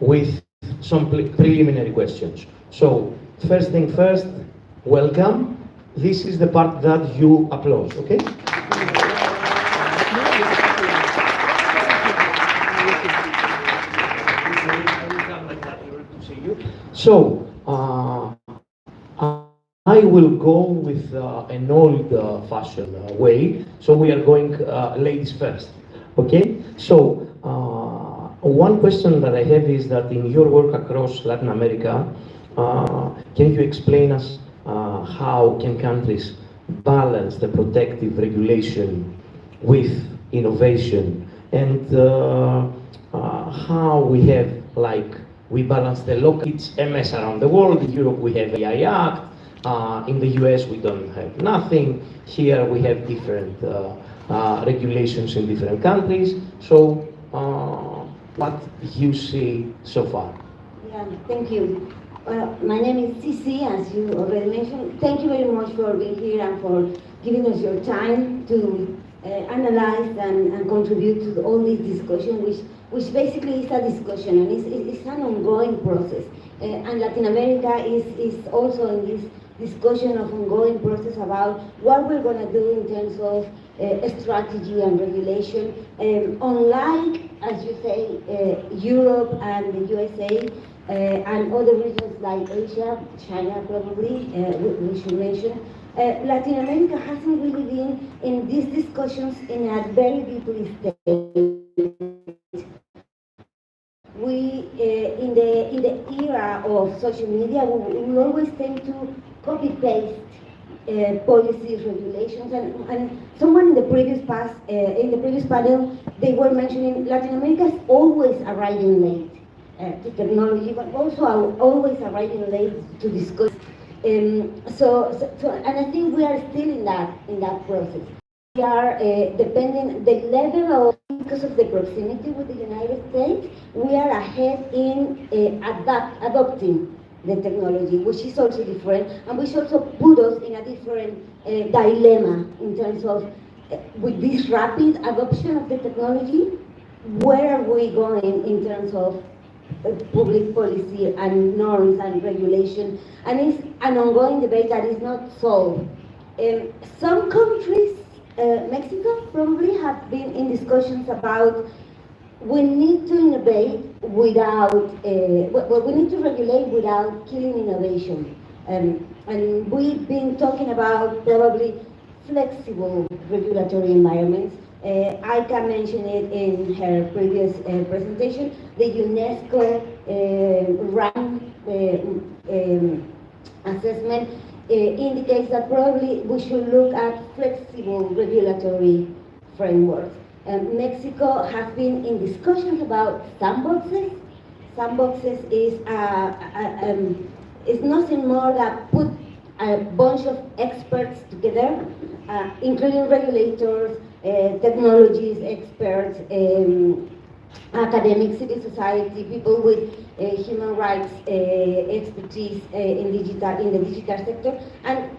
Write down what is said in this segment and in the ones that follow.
with some preliminary questions. So, first thing first, welcome. This is the part that you applaud, okay? So, I will go with an old-fashioned way. So we are going ladies first, okay? So one question that I have is that in your work across Latin America, can you explain us how can countries balance the protective regulation with innovation, and how we have, like, we balance the local, it's MS around the world. In Europe we have AI Act. In the US we don't have nothing. Here we have different regulations in different countries. So what you see so far? Yeah, thank you. My name is Cici, as you already mentioned. Thank you very much for being here and for giving us your time to analyze and contribute to all this discussion, which basically is a discussion, and it's an ongoing process. And Latin America is also in this discussion of ongoing process about what we're going to do in terms of strategy and regulation. Unlike, as you say, Europe and the USA, and other regions like Asia, China probably, we should mention, Latin America hasn't really been in these discussions in a very deeply stage. We, in the era of social media, we always tend to copy-paste policies, regulations, and someone in the previous panel, they were mentioning Latin America is always arriving late to technology, but also always arriving late to discuss. And I think we are still in that process. We are depending the level of, because of the proximity with the United States, we are ahead in adopting the technology, which is also different, and which also put us in a different dilemma in terms of, with this rapid adoption of the technology, where are we going in terms of public policy and norms and regulation? And it's an ongoing debate that is not solved. Some countries, Mexico probably have been in discussions about we need to innovate without, we need to regulate without killing innovation. And we've been talking about probably flexible regulatory environments. I can mention it in her previous presentation. The UNESCO RAN assessment indicates that probably we should look at flexible regulatory frameworks. Mexico has been in discussions about sandboxes. Sandboxes is nothing more than put a bunch of experts together, including regulators, technologies experts, academic, civil society, people with human rights expertise in the digital sector, and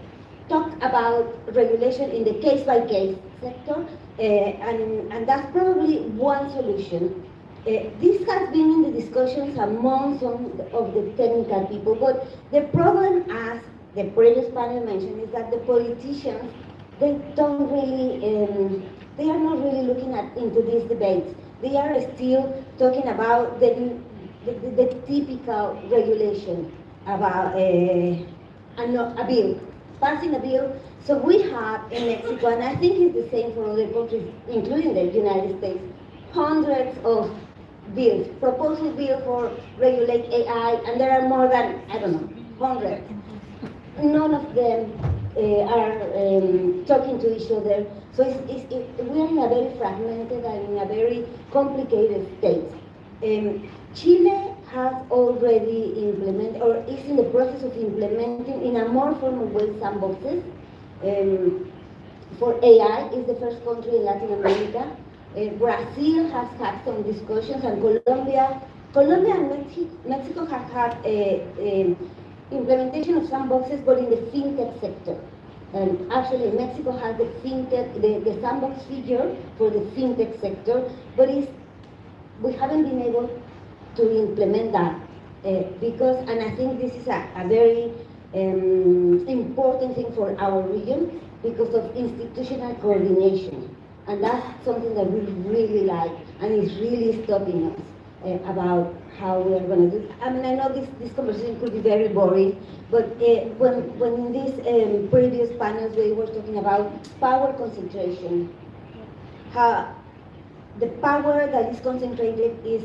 talk about regulation in the case-by-case sector, and that's probably one solution. This has been in the discussions among some of the technical people, but the problem, as the previous panel mentioned, is that the politicians, they don't really, they are not really looking into these debates. They are still talking about the typical regulation about a bill, passing a bill. So we have in Mexico, and I think it's the same for other countries, including the United States, hundreds of bills, proposal bill for regulate AI, and there are more than, I don't know, hundreds. None of them are talking to each other. So we are in a very fragmented and in a very complicated state. Chile has already implemented, or is in the process of implementing in a more formal way, sandboxes. For AI, is the first country in Latin America. Brazil has had some discussions, and Colombia and Mexico have had implementation of sandboxes, but in the fintech sector. And actually, Mexico has the fintech, the sandbox figure for the fintech sector, but we haven't been able to implement that. Because, and I think this is a very important thing for our region because of institutional coordination. And that's something that we really like, and it's really stopping us about how we are going to do it. I mean, I know this conversation could be very boring, but when in these previous panels we were talking about power concentration, how the power that is concentrated is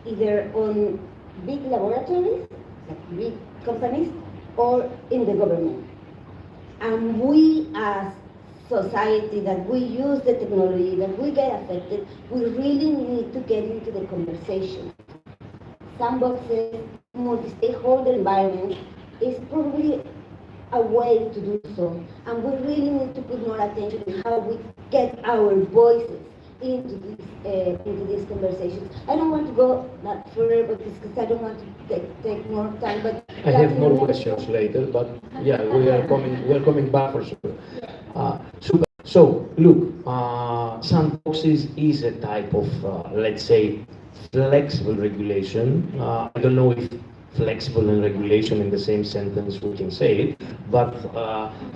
either on big laboratories, like big companies, or in the government. And we as society, that we use the technology, that we get affected, we really need to get into the conversation. Sandboxes, multi-stakeholder environment is probably a way to do so. And we really need to put more attention in how we get our voices into these conversations. I don't want to go that further because I don't want to take more time. But I have more questions later, but yeah, we're coming back for sure. So look, sandboxes is a type of let's say flexible regulation. I don't know if flexible and regulation in the same sentence we can say it, but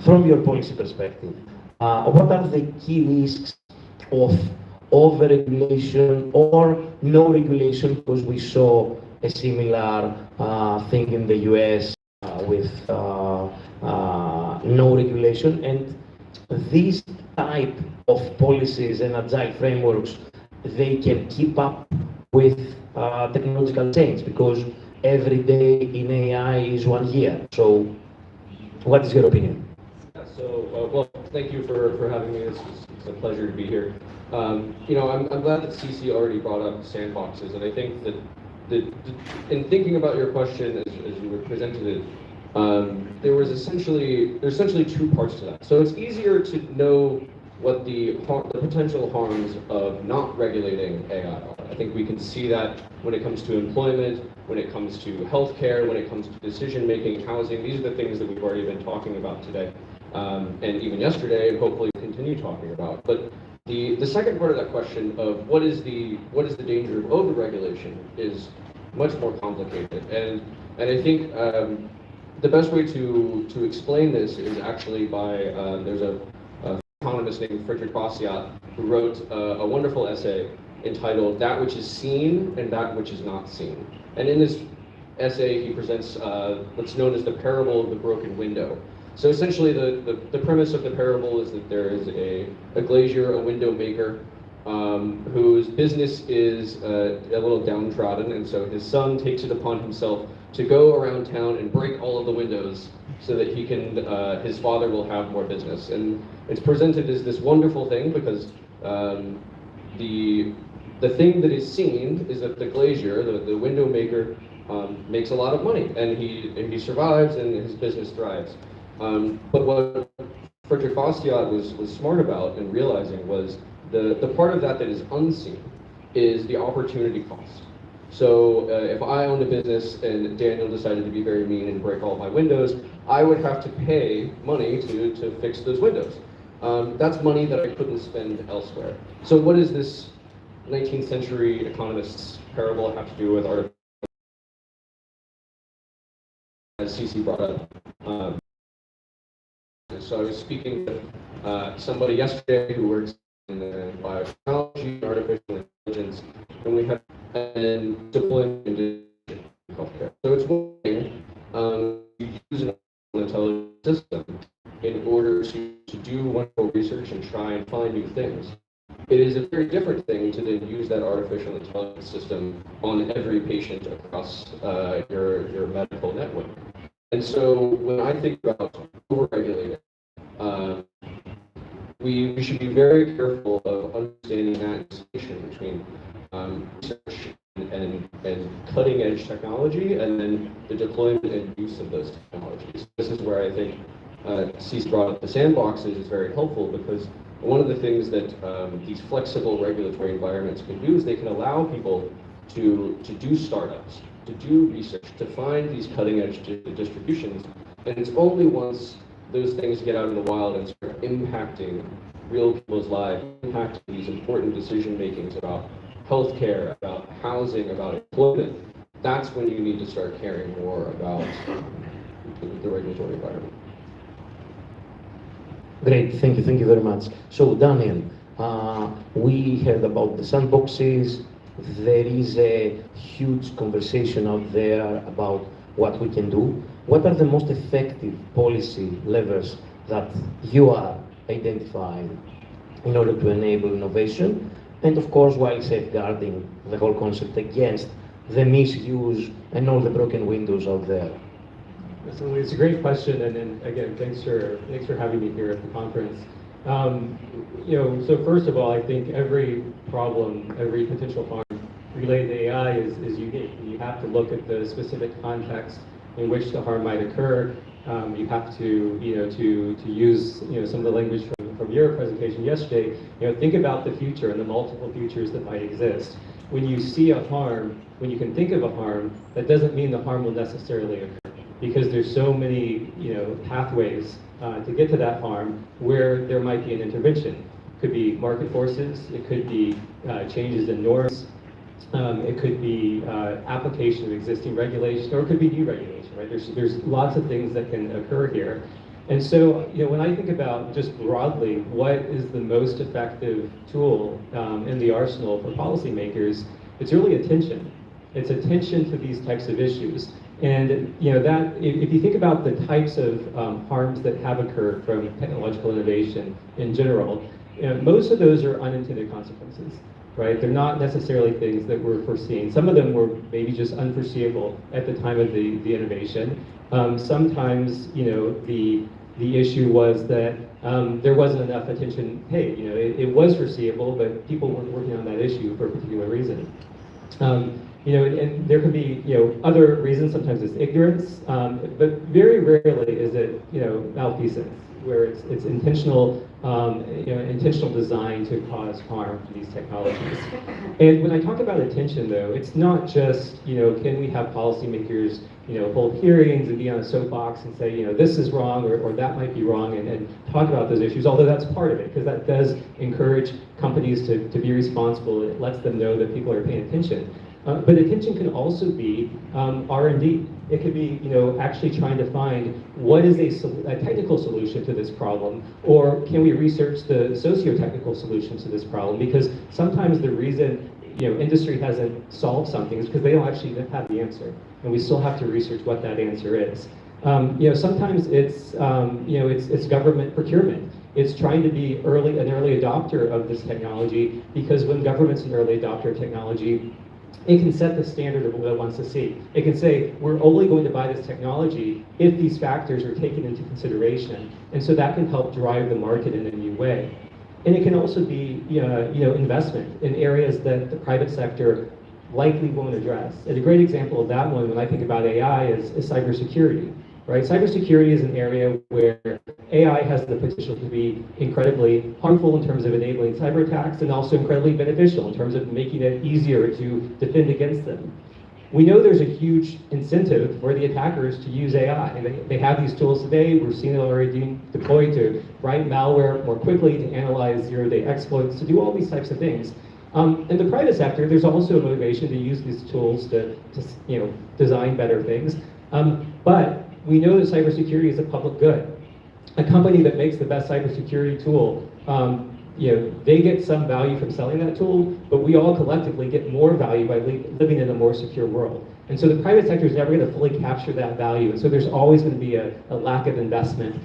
from your policy perspective, what are the key risks of over-regulation or no regulation? Because we saw a similar thing in the US with no regulation, and these type of policies and agile frameworks, they can keep up with technological change, because every day in AI is 1 year. So what is your opinion? Well, thank you for having me. It's a pleasure to be here. You know, I'm glad that CC already brought up sandboxes, and I think that in thinking about your question as you were presented it, there's essentially two parts to that. So it's easier to know what the potential harms of not regulating AI are. I think we can see that when it comes to employment, when it comes to healthcare, when it comes to decision making, housing. These are the things that we've already been talking about today, and even yesterday, and hopefully continue talking about. But the second part of that question of what is the danger of overregulation is much more complicated, and I think the best way to explain this is actually by there's a economist named Frederick Bastiat who wrote a wonderful essay entitled "That Which Is Seen and That Which Is Not Seen." And in this essay, he presents what's known as the parable of the broken window. So essentially, the premise of the parable is that there is a glazier, a window maker, whose business is a little downtrodden, and so his son takes it upon himself to go around town and break all of the windows so that he can, his father will have more business. And it's presented as this wonderful thing because the thing that is seen is that the glazier, the window maker, makes a lot of money, and he survives and his business thrives. But what Frederick Bastiat was smart about and realizing was the part of that is unseen is the opportunity cost. So if I owned a business and Daniel decided to be very mean and break all my windows, I would have to pay money to fix those windows. That's money that I couldn't spend elsewhere. So what does this 19th century economist's parable have to do with artificial? As CC brought up. So I was speaking with somebody yesterday who works in biotechnology, artificial intelligence, and we have deployment in healthcare. So it's one thing to use an artificial intelligence system in order to do wonderful research and try and find new things. It is a very different thing to then use that artificial intelligence system on every patient across your medical network. And so when I think about overregulating, we should be very careful of understanding that distinction between research and cutting edge technology, and then the deployment and use of those technologies. This is where I think Cease brought up the sandboxes is very helpful, because one of the things that these flexible regulatory environments can do is they can allow people to do startups, to do research, to find these cutting edge distributions. And it's only once those things get out in the wild and start impacting real people's lives, impacting these important decision makings about healthcare, about housing, about employment, that's when you need to start caring more about the regulatory environment. Great, thank you very much. So Daniel, we heard about the sandboxes. There is a huge conversation out there about what we can do. What are the most effective policy levers that you are identifying in order to enable innovation? And of course, while safeguarding the whole concept against the misuse and all the broken windows out there. So it's a great question, and again, thanks for having me here at the conference. So first of all, I think every problem, every potential harm related to AI is unique. You have to look at the specific context in which the harm might occur. You have to, to use, some of the language from your presentation yesterday. Think about the future and the multiple futures that might exist. When you see a harm, when you can think of a harm, that doesn't mean the harm will necessarily occur, because there's so many, pathways to get to that harm where there might be an intervention. It could be market forces, it could be changes in norms, it could be application of existing regulation, or it could be new regulation, right? There's lots of things that can occur here. And so, when I think about just broadly what is the most effective tool in the arsenal for policymakers, it's really attention. It's attention to these types of issues. And that if you think about the types of harms that have occurred from technological innovation in general, most of those are unintended consequences, right? They're not necessarily things that were foreseen. Some of them were maybe just unforeseeable at the time of the innovation. Sometimes, the issue was that there wasn't enough attention paid. It was foreseeable, but people weren't working on that issue for a particular reason. And there could be, other reasons. Sometimes it's ignorance, but very rarely is it, malfeasance, where it's intentional, intentional design to cause harm to these technologies. And when I talk about attention, though, it's not just, can we have policymakers, hold hearings and be on a soapbox and say, this is wrong or that might be wrong, and talk about those issues, although that's part of it, because that does encourage companies to be responsible. It lets them know that people are paying attention. But attention can also be R&D. It could be, actually trying to find what is a technical solution to this problem, or can we research the socio-technical solutions to this problem? Because sometimes the reason, industry hasn't solved something is because they don't actually have the answer, and we still have to research what that answer is. Sometimes it's, it's government procurement. It's trying to be an early adopter of this technology, because when government's an early adopter of technology, it can set the standard of what it wants to see. It can say, we're only going to buy this technology if these factors are taken into consideration. And so that can help drive the market in a new way. And it can also be, investment in areas that the private sector likely won't address. And a great example of that one, when I think about AI, is cybersecurity. Right? Cybersecurity is an area where AI has the potential to be incredibly harmful in terms of enabling cyber attacks, and also incredibly beneficial in terms of making it easier to defend against them. We know there's a huge incentive for the attackers to use AI. And they have these tools today. We're seeing it already being deployed to write malware more quickly, to analyze zero-day exploits, to do all these types of things. In the private sector, there's also a motivation to use these tools to design better things. But we know that cybersecurity is a public good. A company that makes the best cybersecurity tool, they get some value from selling that tool, but we all collectively get more value by living in a more secure world. And so the private sector is never going to fully capture that value. And so there's always going to be a lack of investment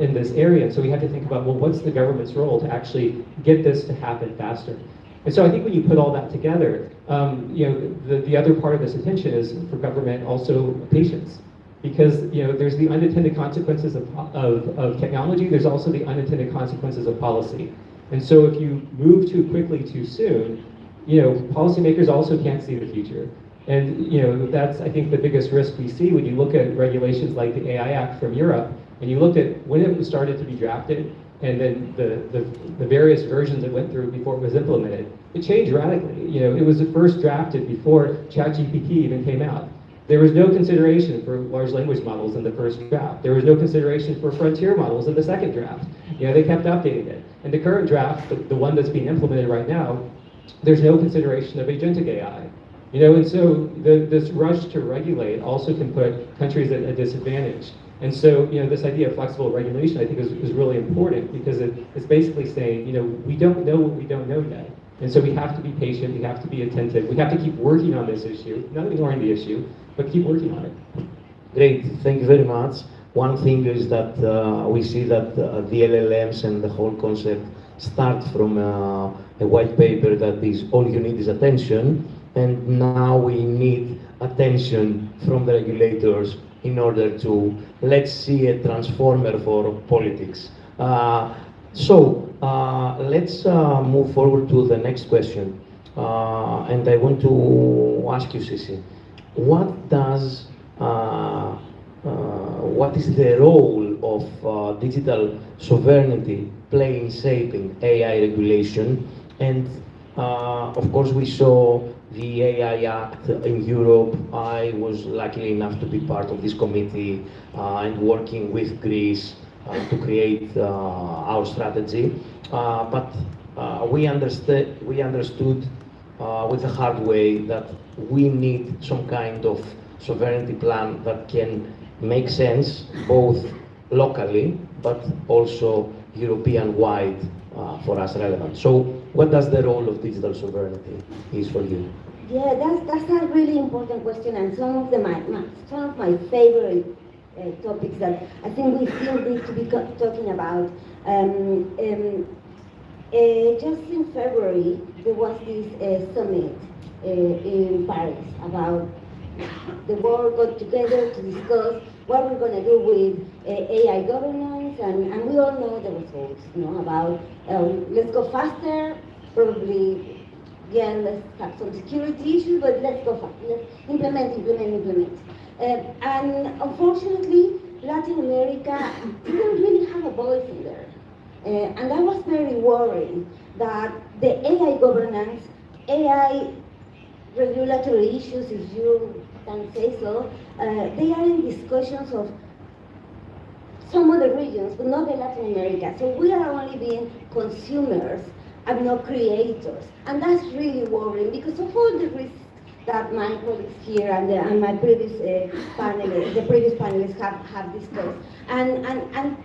in this area. And so we have to think about, well, what's the government's role to actually get this to happen faster? And so I think when you put all that together, the other part of this attention is for government also patience. Because there's the unintended consequences of technology, there's also the unintended consequences of policy. And so if you move too quickly too soon, policymakers also can't see the future. And that's, I think, the biggest risk we see when you look at regulations like the AI Act from Europe, and you looked at when it started to be drafted, and then the various versions it went through before it was implemented. It changed radically. It was first drafted before ChatGPT even came out. There was no consideration for large language models in the first draft. There was no consideration for frontier models in the second draft. They kept updating it. And the current draft, the one that's being implemented right now, there's no consideration of agentic AI. You know, and so this rush to regulate also can put countries at a disadvantage. And so, you know, this idea of flexible regulation, I think, is really important because it's basically saying, you know, we don't know what we don't know yet. And so we have to be patient, we have to be attentive, we have to keep working on this issue, not ignoring the issue, but keep working on it. Great, thank you very much. One thing is that we see that the LLMs and the whole concept start from a white paper that is all you need is attention, and now we need attention from the regulators in order to, let's see, a transformer for politics. Let's move forward to the next question. And I want to ask you, Sisi, what is the role of digital sovereignty play in shaping AI regulation? And of course, we saw the AI Act in Europe. I was lucky enough to be part of this committee and working with Greece to create our strategy. But we understood with the hard way that we need some kind of sovereignty plan that can make sense both locally but also European-wide for us relevant. So what does the role of digital sovereignty is for you? Yeah, that's a really important question, and some of my favorite topics that I think we still need to be talking about. Just in February, there was this summit in Paris about the world got together to discuss what we're going to do with AI governance, and we all know the results, you know, about let's go faster, probably, yeah, let's have some security issues, but let's go fast, let's implement. And unfortunately, Latin America didn't really have a voice in there. And I was very worried that the AI governance, AI regulatory issues, if you can say so, they are in discussions of some other regions, but not in Latin America. So we are only being consumers and not creators. And that's really worrying because of all the risks that my colleagues here and my previous panelists, the previous panelists have discussed. And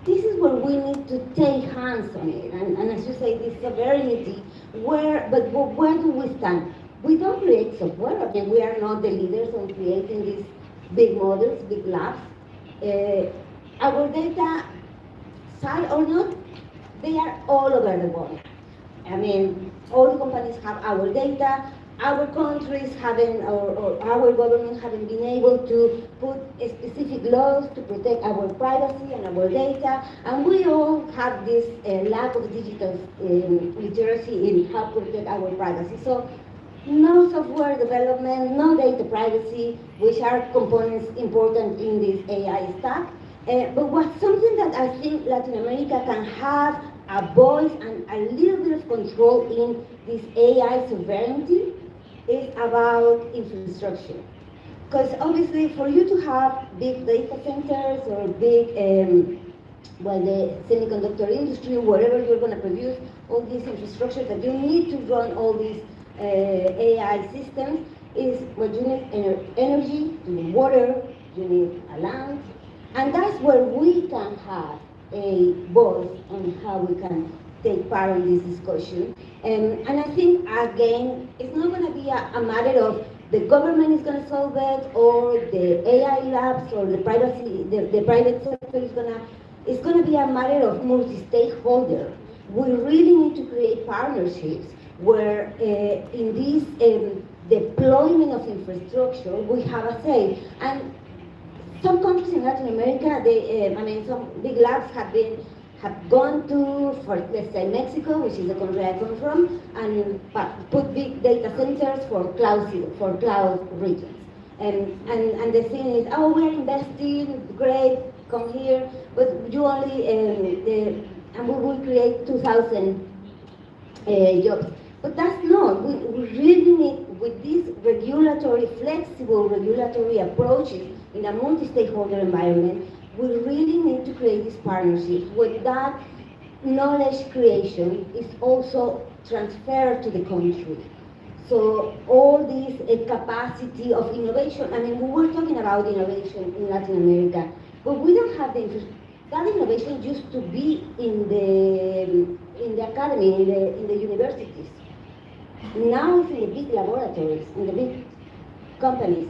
this is where we need to take hands on it. And as you say, this sovereignty, where do we stand? We don't create software. I mean, we are not the leaders on creating these big models, big labs. Our data, side or not, they are all over the world. I mean, all the companies have our data. Our countries haven't, or our government haven't been able to put specific laws to protect our privacy and our data, and we all have this lack of digital literacy in how to protect our privacy. So, no software development, no data privacy, which are components important in this AI stack. But what's something that I think Latin America can have a voice and a little bit of control in this AI sovereignty is about infrastructure. Because obviously for you to have big data centers or big, the semiconductor industry, wherever you're going to produce all this infrastructure that you need to run all these AI systems, is what you need energy, you need water, you need a land, and that's where we can have a voice on how we can take part in this discussion. And I think, again, it's not going to be a matter of the government is going to solve it, or the AI labs, or the privacy, the private sector is going to. It's going to be a matter of multi-stakeholder. We really need to create partnerships where in this deployment of infrastructure, we have a say. And some countries in Latin America, some big labs have gone to, for let's say Mexico, which is the country I come from, and put big data centers for cloud regions. And the thing is, oh, we're investing, great, come here, but you only, and we will create 2,000 jobs. But that's not, we really need, with these flexible regulatory approaches in a multi-stakeholder environment, we really need to create these partnerships where that knowledge creation is also transferred to the country. So all this capacity of innovation, I mean, we were talking about innovation in Latin America, but we don't have that innovation used to be in the academy, in the universities. Now it's in the big laboratories, in the big companies,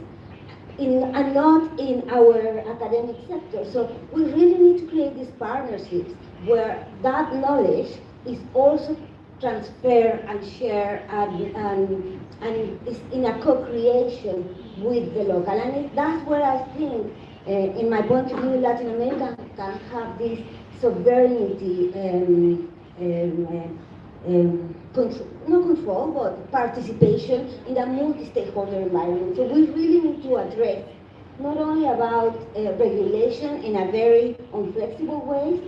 and not in our academic sector. So we really need to create these partnerships where that knowledge is also transferred and shared and is in a co-creation with the local. And that's where I think, in my point of view, Latin America can have this sovereignty not control, but participation in a multi-stakeholder environment. So we really need to address not only about regulation in a very inflexible way,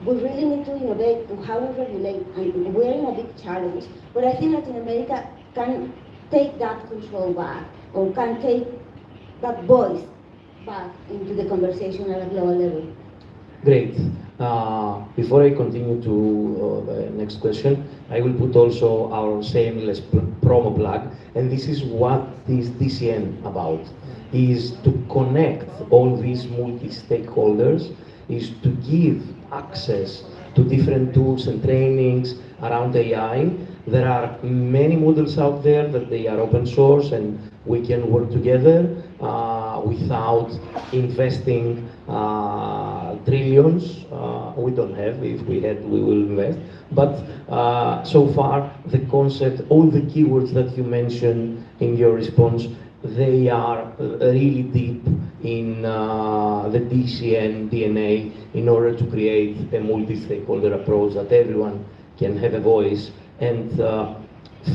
we really need to innovate on how we regulate, and we're in a big challenge. But I think Latin America can take that control back, or can take that voice back into the conversation at a global level. Great. Before I continue to the next question, I will put also our shameless promo plug, and this is what is DCN about, is to connect all these multi-stakeholders, is to give access to different tools and trainings around AI. There are many models out there that they are open source, and we can work together without investing trillions. We don't have. If we had, we will invest. But so far, the concept, all the keywords that you mentioned in your response, they are really deep in the DCN DNA in order to create a multi-stakeholder approach that everyone can have a voice and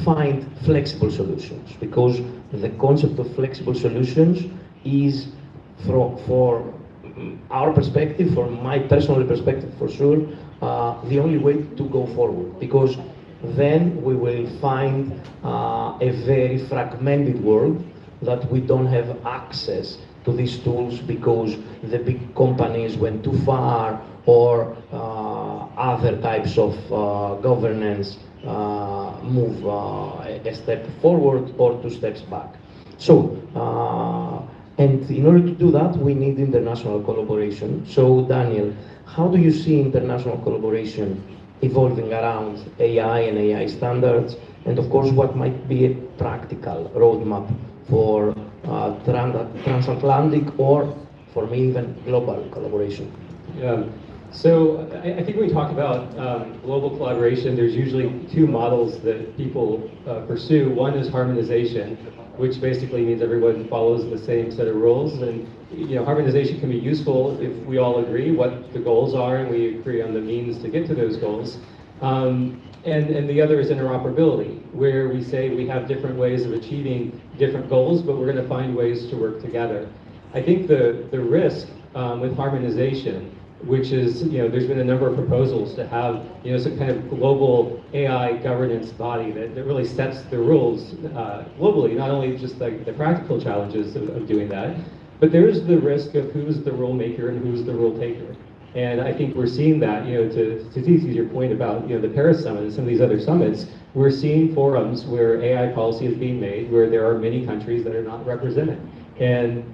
find flexible solutions. Because the concept of flexible solutions is, for our perspective, from my personal perspective for sure, the only way to go forward. Because then we will find a very fragmented world that we don't have access to these tools because the big companies went too far, or other types of governance move a step forward or 2 steps back. So, and in order to do that, we need international collaboration. So, Daniel, how do you see international collaboration evolving around AI and AI standards? And of course, what might be a practical roadmap for transatlantic, or for me even global collaboration? Yeah. So I think when we talk about global collaboration, there's usually 2 models that people pursue. One is harmonization, which basically means everyone follows the same set of rules. And harmonization can be useful if we all agree what the goals are and we agree on the means to get to those goals. And the other is interoperability, where we say we have different ways of achieving different goals, but we're going to find ways to work together. I think the risk with harmonization, which is, there's been a number of proposals to have, some kind of global AI governance body that really sets the rules globally, not only just like the practical challenges of doing that, but there's the risk of who's the rule maker and who's the rule taker. And I think we're seeing that, to Ceci's your point about, the Paris Summit and some of these other summits, we're seeing forums where AI policy is being made, where there are many countries that are not represented. And,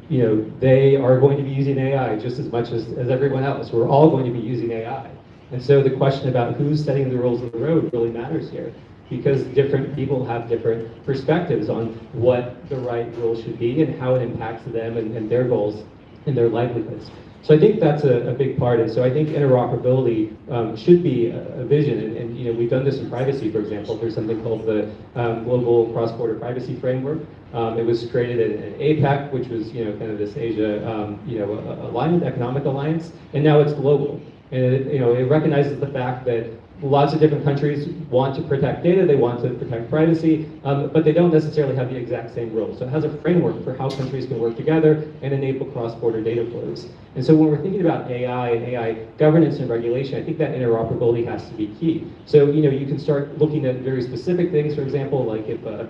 they are going to be using AI just as much as everyone else. We're all going to be using AI. And so the question about who's setting the rules of the road really matters here, because different people have different perspectives on what the right rule should be and how it impacts them and their goals and their livelihoods. So I think that's a big part. And so I think interoperability should be a vision. And we've done this in privacy, for example. There's something called the Global Cross-Border Privacy Framework. It was created in APEC, which was kind of this Asia alignment, economic alliance, and now it's global. And it recognizes the fact that lots of different countries want to protect data, they want to protect privacy, but they don't necessarily have the exact same rules. So it has a framework for how countries can work together and enable cross-border data flows. And so when we're thinking about AI and AI governance and regulation, I think that interoperability has to be key. So you can start looking at very specific things, for example, like if a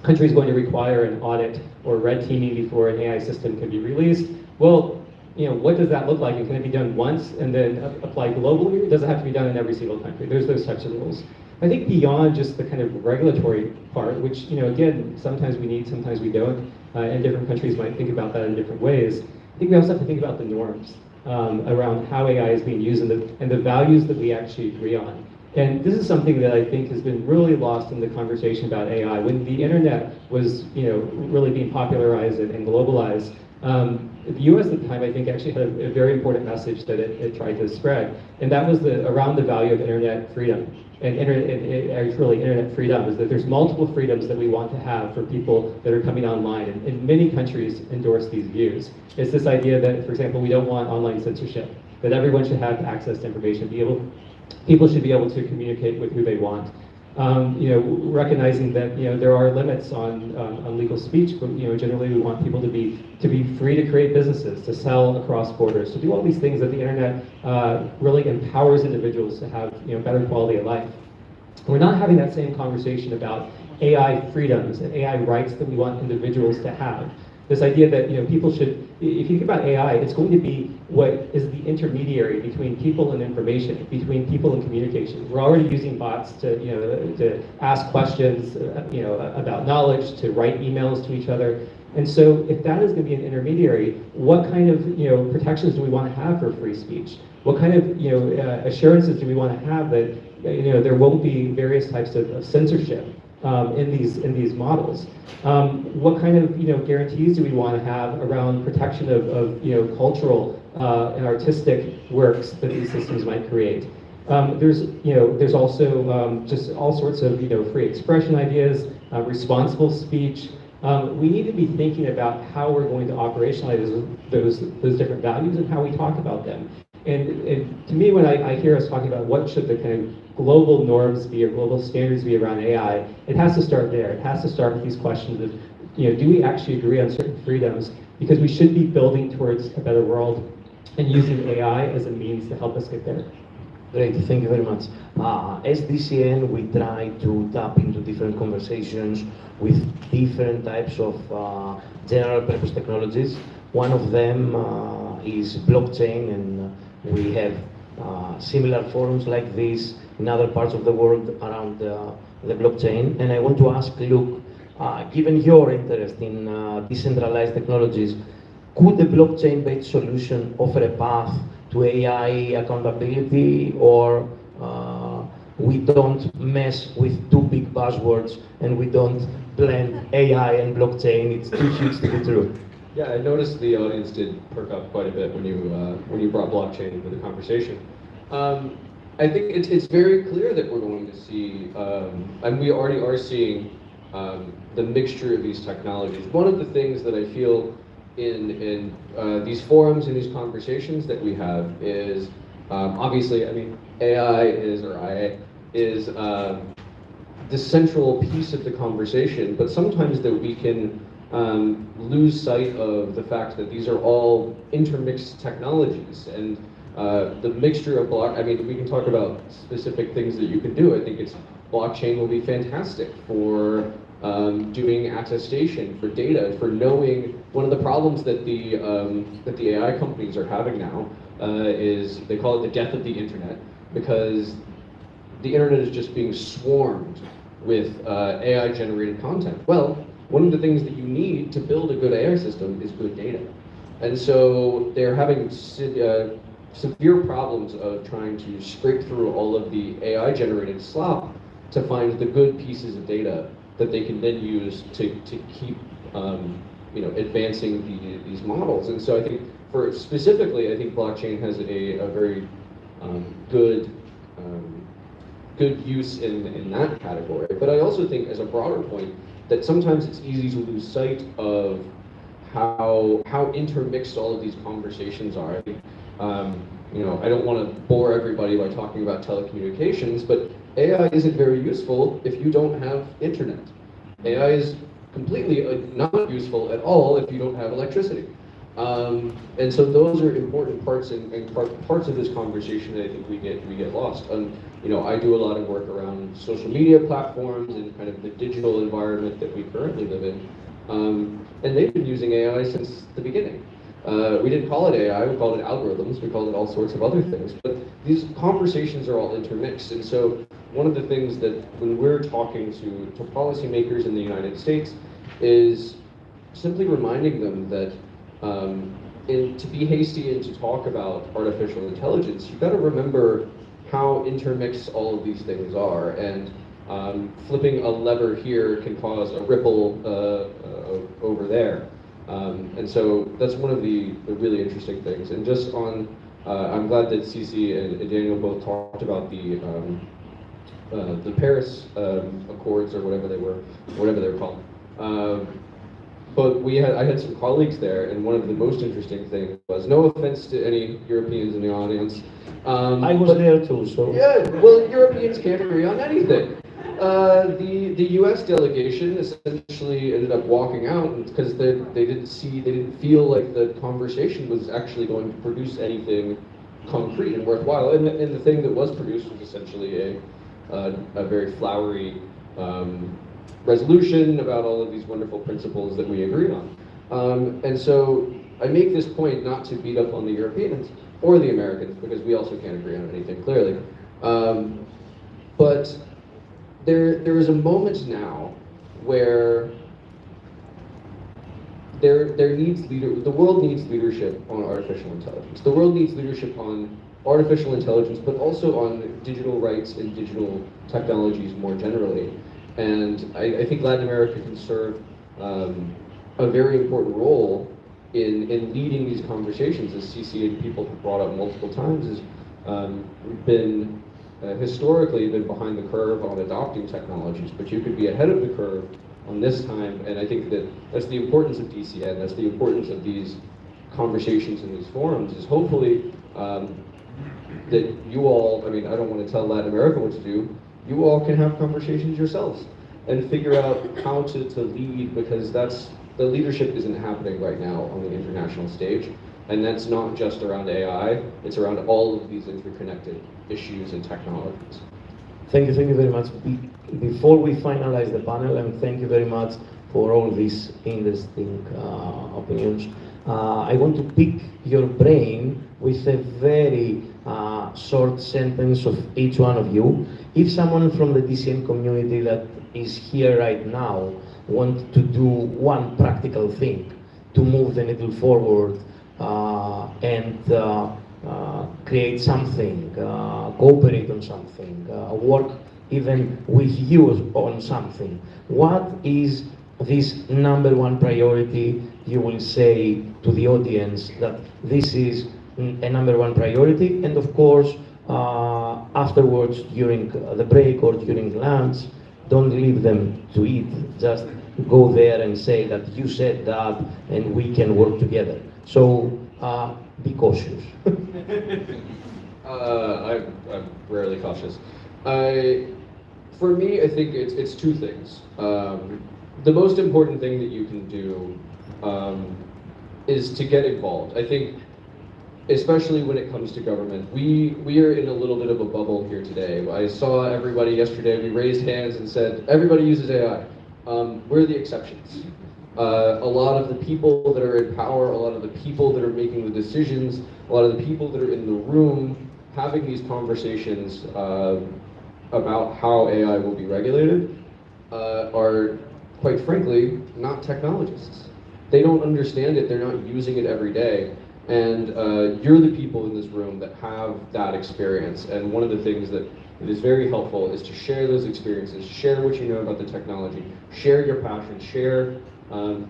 country is going to require an audit or red teaming before an AI system can be released, well, what does that look like? And can it be done once and then applied globally? Or does it have to be done in every single country? There's those types of rules. I think beyond just the kind of regulatory part, which, again, sometimes we need, sometimes we don't, and different countries might think about that in different ways. I think we also have to think about the norms around how AI is being used and the values that we actually agree on. And this is something that I think has been really lost in the conversation about AI. When the internet was, really being popularized and globalized, the U.S. at the time, I think, actually had a very important message that it tried to spread, and that was around the value of internet freedom. And internet freedom is that there's multiple freedoms that we want to have for people that are coming online, and many countries endorse these views. It's this idea that, for example, we don't want online censorship, that everyone should have access to information, people should be able to communicate with who they want. Recognizing that there are limits on legal speech, but generally we want people to be free to create businesses, to sell across borders, to do all these things that the internet really empowers individuals to have better quality of life. We're not having that same conversation about AI freedoms and AI rights that we want individuals to have. This idea that people should, if you think about AI, it's going to be what is the intermediary between people and information, between people and communication. We're already using bots to ask questions, about knowledge, to write emails to each other. And so, if that is going to be an intermediary, what kind of protections do we want to have for free speech? What kind of assurances do we want to have that there won't be various types of censorship in these models? What kind of guarantees do we want to have around protection of cultural and artistic works that these systems might create? There's also just all sorts of free expression ideas, responsible speech. We need to be thinking about how we're going to operationalize those different values and how we talk about them. And to me, when I hear us talking about what should the kind of global norms be or global standards be around AI, it has to start there. It has to start with these questions of, do we actually agree on certain freedoms? Because we should be building towards a better world and using AI as a means to help us get there. Great, thank you very much. As DCN, we try to tap into different conversations with different types of general purpose technologies. One of them is blockchain, and we have similar forums like this in other parts of the world around the blockchain. And I want to ask Luke, given your interest in decentralized technologies, could the blockchain-based solution offer a path to AI accountability, or we don't mess with two big buzzwords and we don't blend AI and blockchain? It's too huge to be true. Yeah, I noticed the audience did perk up quite a bit when you brought blockchain into the conversation. I think it's very clear that we're going to see, and we already are seeing, the mixture of these technologies. One of the things that I feel in these forums and these conversations that we have is, obviously, AI is the central piece of the conversation, but sometimes that we can lose sight of the fact that these are all intermixed technologies, and the mixture of we can talk about specific things that you can do. I think blockchain will be fantastic for doing attestation, for data, for knowing. One of the problems that the AI companies are having now is they call it the death of the internet, because the internet is just being swarmed with AI generated content. Well, one of the things that you need to build a good AI system is good data. And so they're having severe problems of trying to scrape through all of the AI generated slop to find the good pieces of data that they can then use to keep advancing these models. And so I think specifically, I think blockchain has a very good use in that category. But I also think, as a broader point, that sometimes it's easy to lose sight of how intermixed all of these conversations are. I think, I don't want to bore everybody by talking about telecommunications, but AI isn't very useful if you don't have internet. AI is completely not useful at all if you don't have electricity. And so those are important parts and parts of this conversation that I think we get lost. And I do a lot of work around social media platforms and kind of the digital environment that we currently live in. And they've been using AI since the beginning. We didn't call it AI, we called it algorithms, we called it all sorts of other things. But these conversations are all intermixed. And so one of the things that when we're talking to policymakers in the United States is simply reminding them that to be hasty and to talk about artificial intelligence, you've got to remember how intermixed all of these things are. And flipping a lever here can cause a ripple over there. And so that's one of the really interesting things. And just on, I'm glad that Cece and Daniel both talked about the Paris Accords or whatever they were called. But I had some colleagues there, and one of the most interesting things was, no offense to any Europeans in the audience. I was there too, so. Yeah, well, Europeans can't agree on anything. The U.S. delegation essentially ended up walking out because they didn't feel like the conversation was actually going to produce anything concrete and worthwhile. And the thing that was produced was essentially a very flowery resolution about all of these wonderful principles that we agreed on. And so I make this point not to beat up on the Europeans or the Americans, because we also can't agree on anything, clearly. But there is a moment now where the world needs leadership on artificial intelligence. The world needs leadership on artificial intelligence, but also on digital rights and digital technologies more generally. And I think Latin America can serve a very important role in leading these conversations, as CC and people have brought up multiple times. We've been historically been behind the curve on adopting technologies, but you could be ahead of the curve on this time. And I think that's the importance of DCN, that's the importance of these conversations in these forums, is hopefully that you all, I mean, I don't want to tell Latin America what to do, you all can have conversations yourselves and figure out how to lead, because the leadership isn't happening right now on the international stage. And that's not just around AI, it's around all of these interconnected issues and technologies. Thank you very much. Before we finalize the panel, and thank you very much for all these interesting opinions, I want to pick your brain with a very short sentence of each one of you. If someone from the DCN community that is here right now wants to do one practical thing to move the needle forward and create something, cooperate on something, work even with you on something, what is this #1 priority you will say to the audience that this is a #1 priority? And of course, afterwards, during the break or during lunch, don't leave them to eat. Just go there and say that you said that and we can work together. So be cautious. I'm rarely cautious. For me, I think it's two things. The most important thing that you can do is to get involved. I think, especially when it comes to government, we are in a little bit of a bubble here today. I saw everybody yesterday, we raised hands and said, everybody uses AI. We're the exceptions. A lot of the people that are in power, a lot of the people that are making the decisions, a lot of the people that are in the room having these conversations about how AI will be regulated are, quite frankly, not technologists. They don't understand it, they're not using it every day. And you're the people in this room that have that experience. And one of the things that is very helpful is to share those experiences, share what you know about the technology, share your passion, share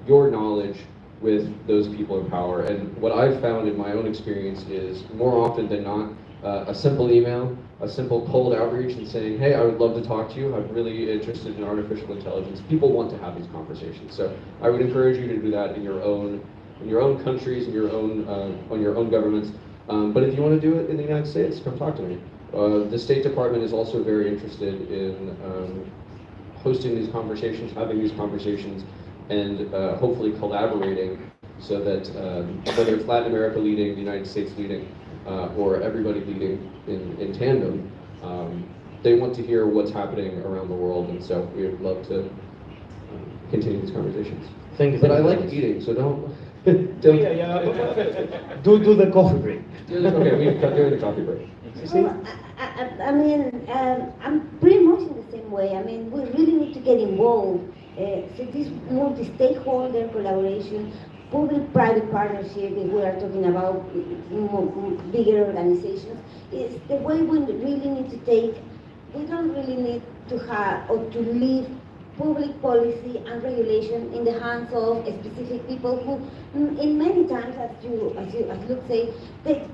your knowledge with those people in power. And what I've found in my own experience is, more often than not, a simple email, a simple cold outreach and saying, hey, I would love to talk to you, I'm really interested in artificial intelligence. People want to have these conversations. So I would encourage you to do that in your own countries, in your own, on your own governments. But if you want to do it in the United States, come talk to me. The State Department is also very interested in hosting these conversations, having these conversations, and hopefully collaborating so that whether it's Latin America leading, the United States leading, or everybody leading in tandem, they want to hear what's happening around the world, and so we would love to continue these conversations. Thank you. But I like eating, so don't. Do the coffee break. Okay, we cut during the coffee break. Well, I mean, I'm pretty much in the same way. I mean, we really need to get involved. So this multi-stakeholder collaboration, public-private partnership, if we are talking about bigger organizations, is the way we really need to take. We don't really need to have or to leave public policy and regulation in the hands of specific people who, in many times, as Luke say, they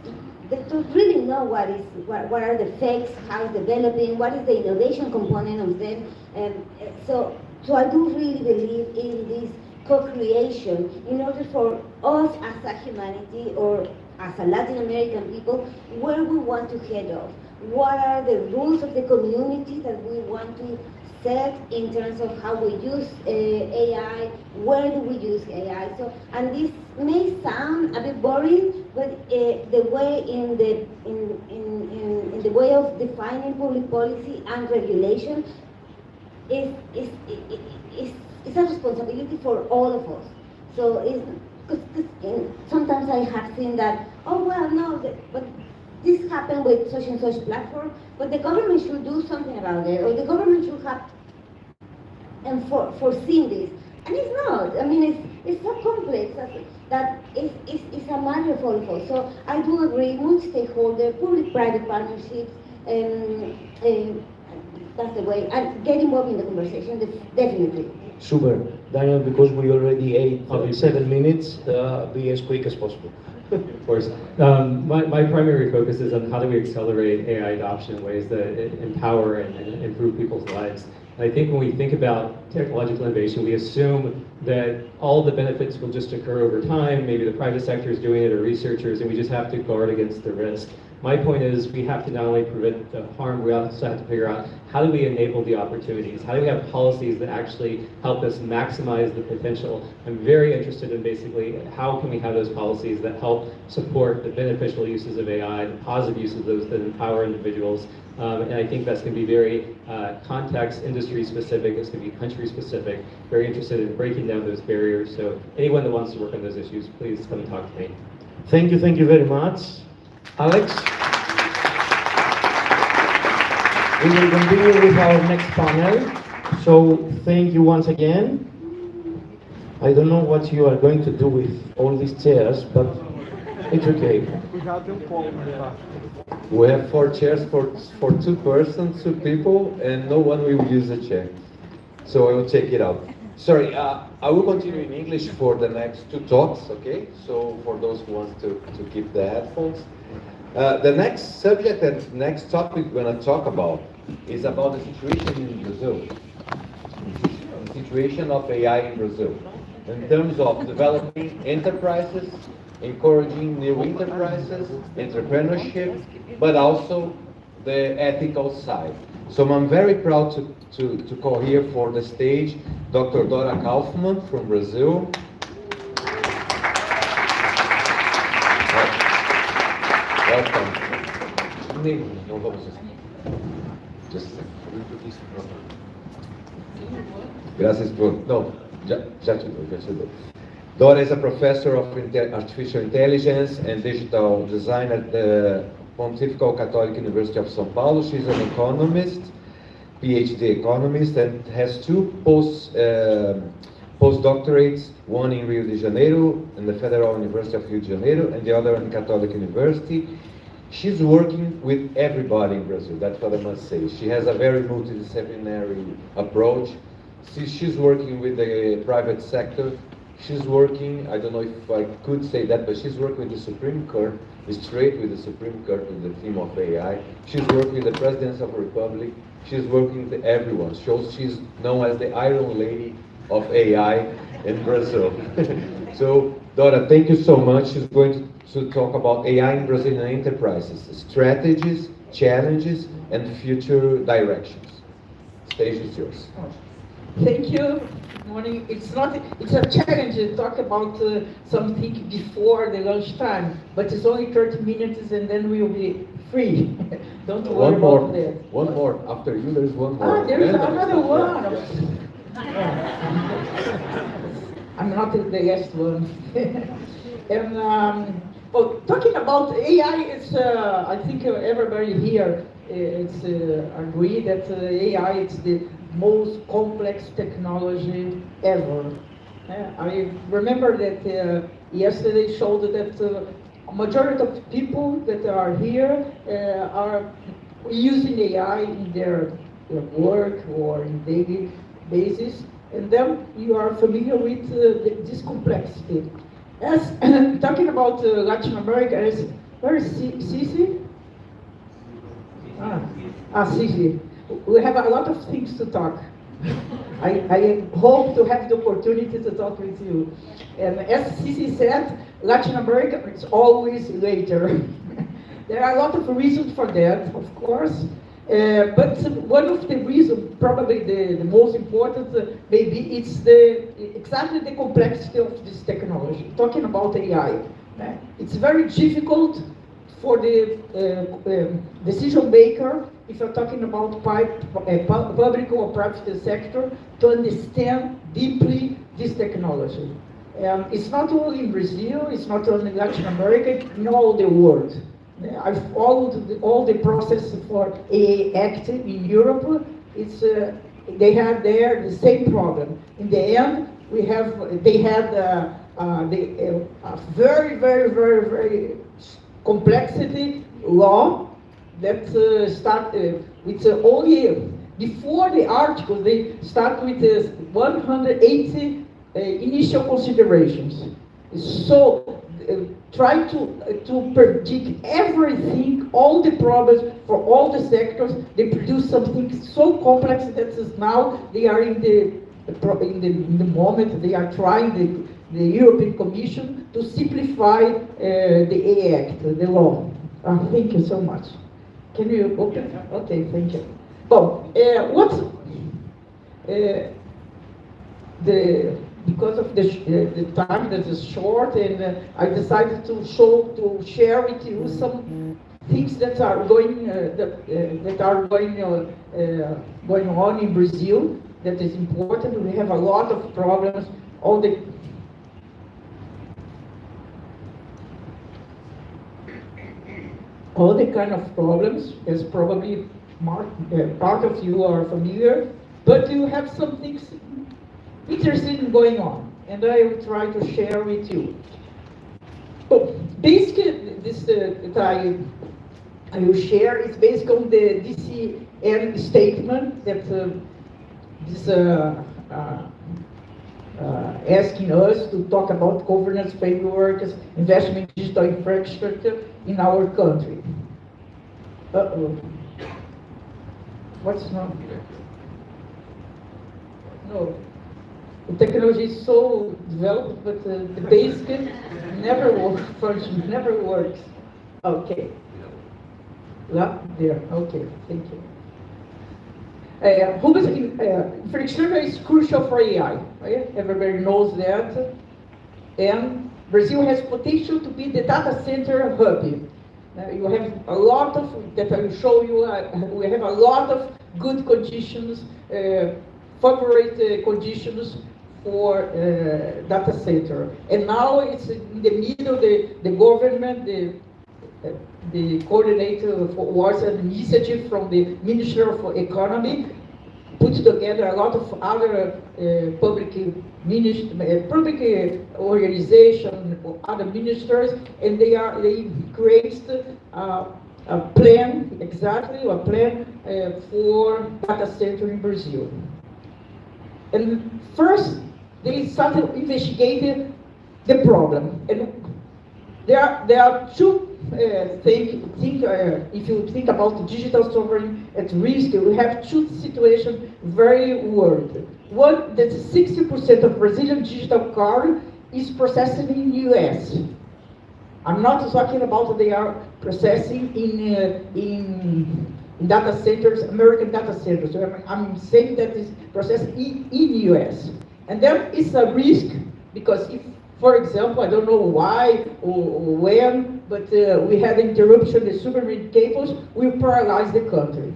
don't really know what are the facts, how it's developing, what is the innovation component of them. So I do really believe in this co-creation in order for us as a humanity or as a Latin American people, where we want to head off. What are the rules of the community that we want to set in terms of how we use AI, where do we use AI? So, and this may sound a bit boring, but the way in the way of defining public policy and regulation is a responsibility for all of us. So because sometimes I have seen that, oh well, no, but this happened with such and such platform, but the government should do something about it, or the government should have foreseen this. And it's not. I mean, it's so complex that it's a matter of all of us. So I do agree, multi-stakeholder, public-private partnerships, that's the way. And get involved in the conversation, definitely. Super. Daniel, because we already ate 7 minutes, be as quick as possible. Of course. My primary focus is on how do we accelerate AI adoption in ways that empower and improve people's lives. And I think when we think about technological innovation, we assume that all the benefits will just occur over time. Maybe the private sector is doing it or researchers, and we just have to guard against the risk. My point is we have to not only prevent the harm, we also have to figure out how do we enable the opportunities? How do we have policies that actually help us maximize the potential? I'm very interested in basically how can we have those policies that help support the beneficial uses of AI, the positive uses of those that empower individuals. And I think that's going to be very context, industry specific, it's going to be country specific. Very interested in breaking down those barriers. So anyone that wants to work on those issues, please come and talk to me. Thank you very much. Alex? We will continue with our next panel. So thank you once again. I don't know what you are going to do with all these chairs, but it's okay. We have 4 chairs for 2 persons, 2 people, and no one will use a chair. So I will check it out. Sorry, I will continue in English for the next 2 talks, okay? So for those who want to keep the headphones. The next subject and next topic we're going to talk about is about the situation in Brazil. The situation of AI in Brazil. In terms of developing enterprises, encouraging new enterprises, entrepreneurship, but also the ethical side. So I'm very proud to call here for the stage Dr. Dora Kaufmann from Brazil. Welcome. Gracias por... No, já te dou. Dora is a professor of artificial intelligence and digital design at the Pontifical Catholic University of São Paulo. She's an economist, PhD economist, and has 2 postdoctorates, one in Rio de Janeiro, in the Federal University of Rio de Janeiro, and the other in Catholic University. She's working with everybody in Brazil, that's what I must say. She has a very multidisciplinary approach. She's working with the private sector. She's working, I don't know if I could say that, but she's working with the Supreme Court, straight with the Supreme Court with the theme of AI. She's working with the President of the Republic. She's working with everyone. So she's known as the Iron Lady of AI in Brazil. So, Dora, thank you so much. She's going to talk about AI in Brazilian enterprises, strategies, challenges, and future directions. Stage is yours. Thank you. Good morning. It's a challenge to talk about something before the lunchtime, but it's only 30 minutes and then we'll be free. Don't worry about that. One more. After you, there's one more. There's another one. I'm not the last one. And well, talking about AI, it's I think everybody here it's agree that AI is the most complex technology ever. I remember that yesterday showed that a majority of people that are here are using AI in their work or in daily basis, and then you are familiar with this complexity. As talking about Latin America, as where is Cici? Cici. We have a lot of things to talk. I hope to have the opportunity to talk with you. And as Cici said, Latin America is always later. There are a lot of reasons for that, of course. But one of the reasons, probably the most important, maybe it's exactly the complexity of this technology. Talking about AI, it's very difficult for the decision maker, if you're talking about public or private sector, to understand deeply this technology. It's not only in Brazil, it's not only in Latin America, in all the world. I followed all the process for AA Act in Europe. It's they had there the same problem. In the end, they had a very complexity law that started with only before the article. They start with 180 initial considerations. So try to predict everything, all the problems for all the sectors. They produce something so complex that is now they are in the moment they are trying the European Commission to simplify the A Act, the law. Thank you so much. Can you open? Okay, thank you. Well, because of the time that is short, and I decided to share with you some things that are going on in Brazil. That is important. We have a lot of problems. All the kind of problems, as probably part of you are familiar, but you have some things interesting going on, and I will try to share with you. So basically, this that I will share is based on the DCN statement that is asking us to talk about governance frameworks, investment in digital infrastructure in our country. What's wrong? No. The technology is so developed, but the basic never works. Okay. There. Okay. Thank you. Infrastructure is crucial for AI. Right? Everybody knows that. And Brazil has potential to be the data center hub. You have a lot of, that I will show you, we have a lot of good conditions, favorable conditions for data center. And now it's in the middle, the government, the coordinator was an initiative from the Minister of Economy, put together a lot of other public organization, other ministers, and they created a plan, for data center in Brazil. And first, they started investigating the problem. And there are two things. If you think about digital sovereignty at risk, we have two situations very worried. One, that 60% of Brazilian digital card is processed in the US. I'm not talking about they are processing in data centers, American data centers. So I'm saying that it's processed in US. And there is a risk because if, for example, I don't know why or when, but we had interruption in the submarine cables, we paralyze the country.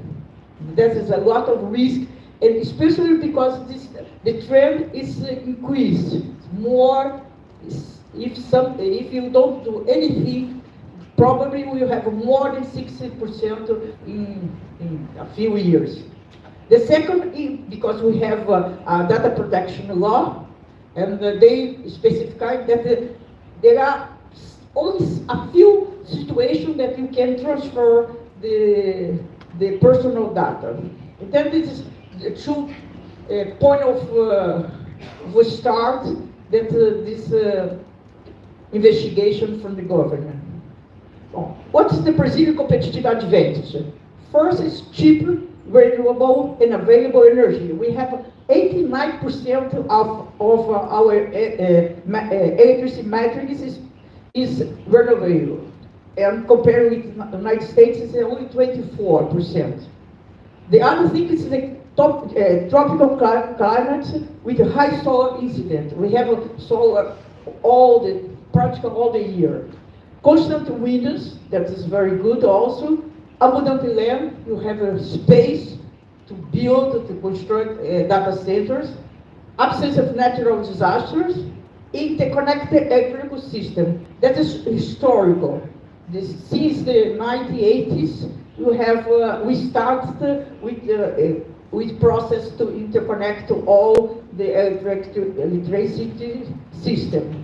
That is a lot of risk, and especially because the trend is increased. more, if you don't do anything, probably we will have more than 60% in a few years. The second is because we have a data protection law, and they specify that there are only a few situations that you can transfer the personal data. And then this is the two point of start that this investigation from the government. What's the Brazilian competitive advantage? First is cheap, renewable, and available energy. We have 89% of our electricity matrix is renewable. And compared with the United States, it's only 24%. The other thing is the tropical climate with a high solar incidence. We have solar practically all the year. Constant winds, that is very good also. Abundant land, you have a space to build, to construct data centers. Absence of natural disasters. Interconnected ecosystem. That is historical. Since the 1980s, we started with process to interconnect to all the electricity system.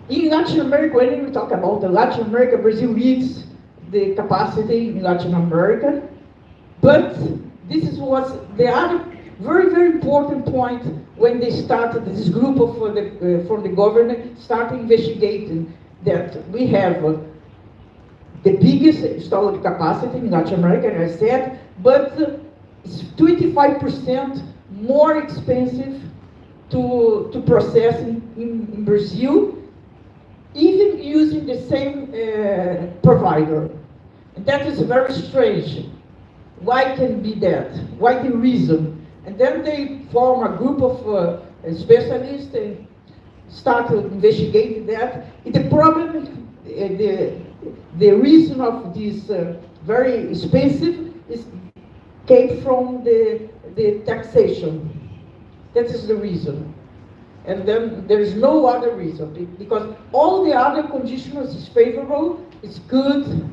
In Latin America, when we talk about Latin America, Brazil leads the capacity in Latin America. But this was the other very, very important point when they started, this group from the government started investigating that we have the biggest installed capacity in Latin America, as I said, but it's 25% more expensive to process in Brazil, even using the same provider. And that is very strange. Why can be that? Why the reason? And then they form a group of specialists and start investigating that. The problem, the reason of this very expensive came from the taxation. That is the reason. And then there is no other reason, because all the other conditions is favorable, it's good,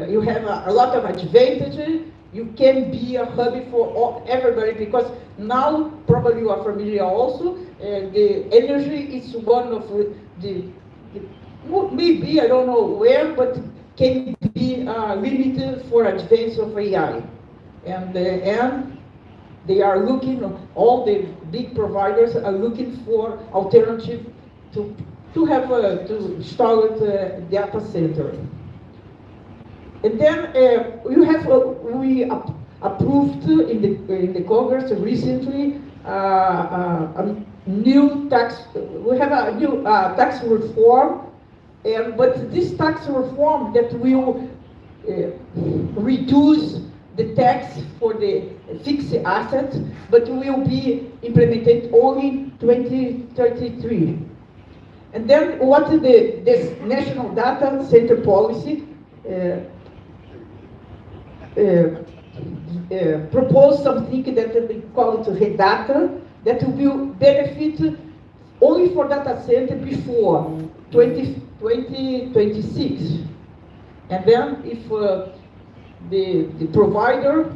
you have a lot of advantages, you can be a hub for everybody, because now, probably you are familiar also, the energy is one of maybe, I don't know where, but can be limited for advance of AI. And they are looking, all the big providers are looking for alternative to have to install a data center. And then we approved in the Congress recently a new tax. We have a new tax reform, but this tax reform that will reduce the tax for the fixed assets, but will be implemented only in 2033. And then what this National Data Center Policy propose something that we call it REDATA, that will benefit only for data center before 2026. And then if the provider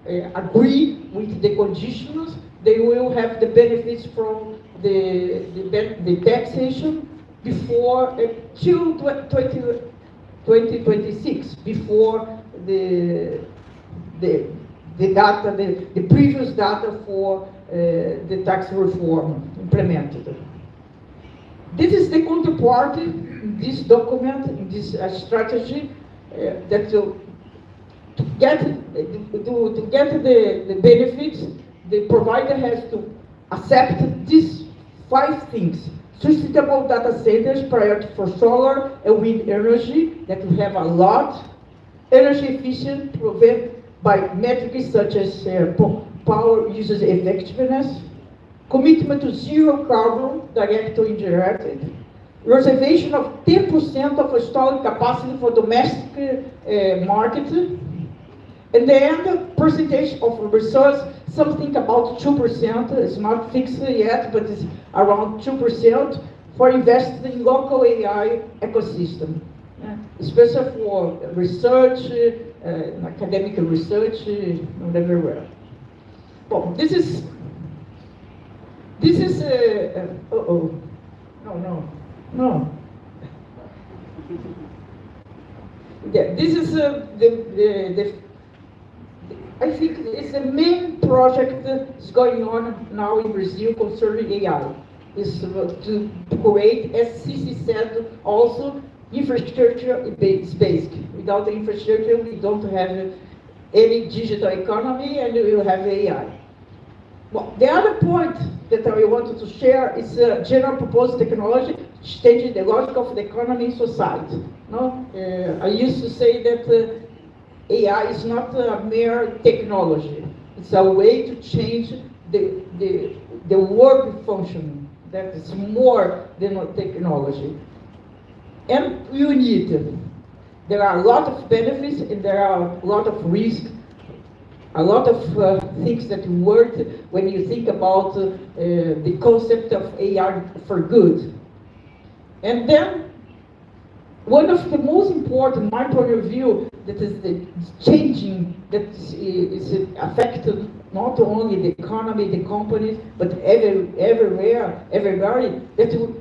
agree with the conditions, they will have the benefits from the taxation before till 2026, before the data, the previous data for the tax reform implemented. This is the counterpart in this document, in this strategy, that to get the benefits, the provider has to accept these 5 things. Sustainable data centers, priority for solar and wind energy, that we have a lot. Energy efficient, proven by metrics such as power usage effectiveness. Commitment to zero carbon, direct or indirect. Reservation of 10% of installed capacity for domestic market. And then the percentage of research, something about 2%, it's not fixed yet, but it's around 2% for investing in local AI ecosystem, especially for research, academic research, everywhere. Well, this is, no. Yeah, this is I think it's the main project that's going on now in Brazil concerning AI. Is to create, as Cici said, also infrastructure is basic. Without the infrastructure, we don't have any digital economy, and we will have AI. Well, the other point that I wanted to share is general purpose technology changing the logic of the economy and society. No? I used to say that AI is not a mere technology. It's a way to change the work function. That is more than a technology. And you need it. There are a lot of benefits and there are a lot of risks, a lot of things that work when you think about the concept of AI for good. And then, one of the most important, my point of view, that is the changing, that is affected not only the economy, the companies, but everywhere, that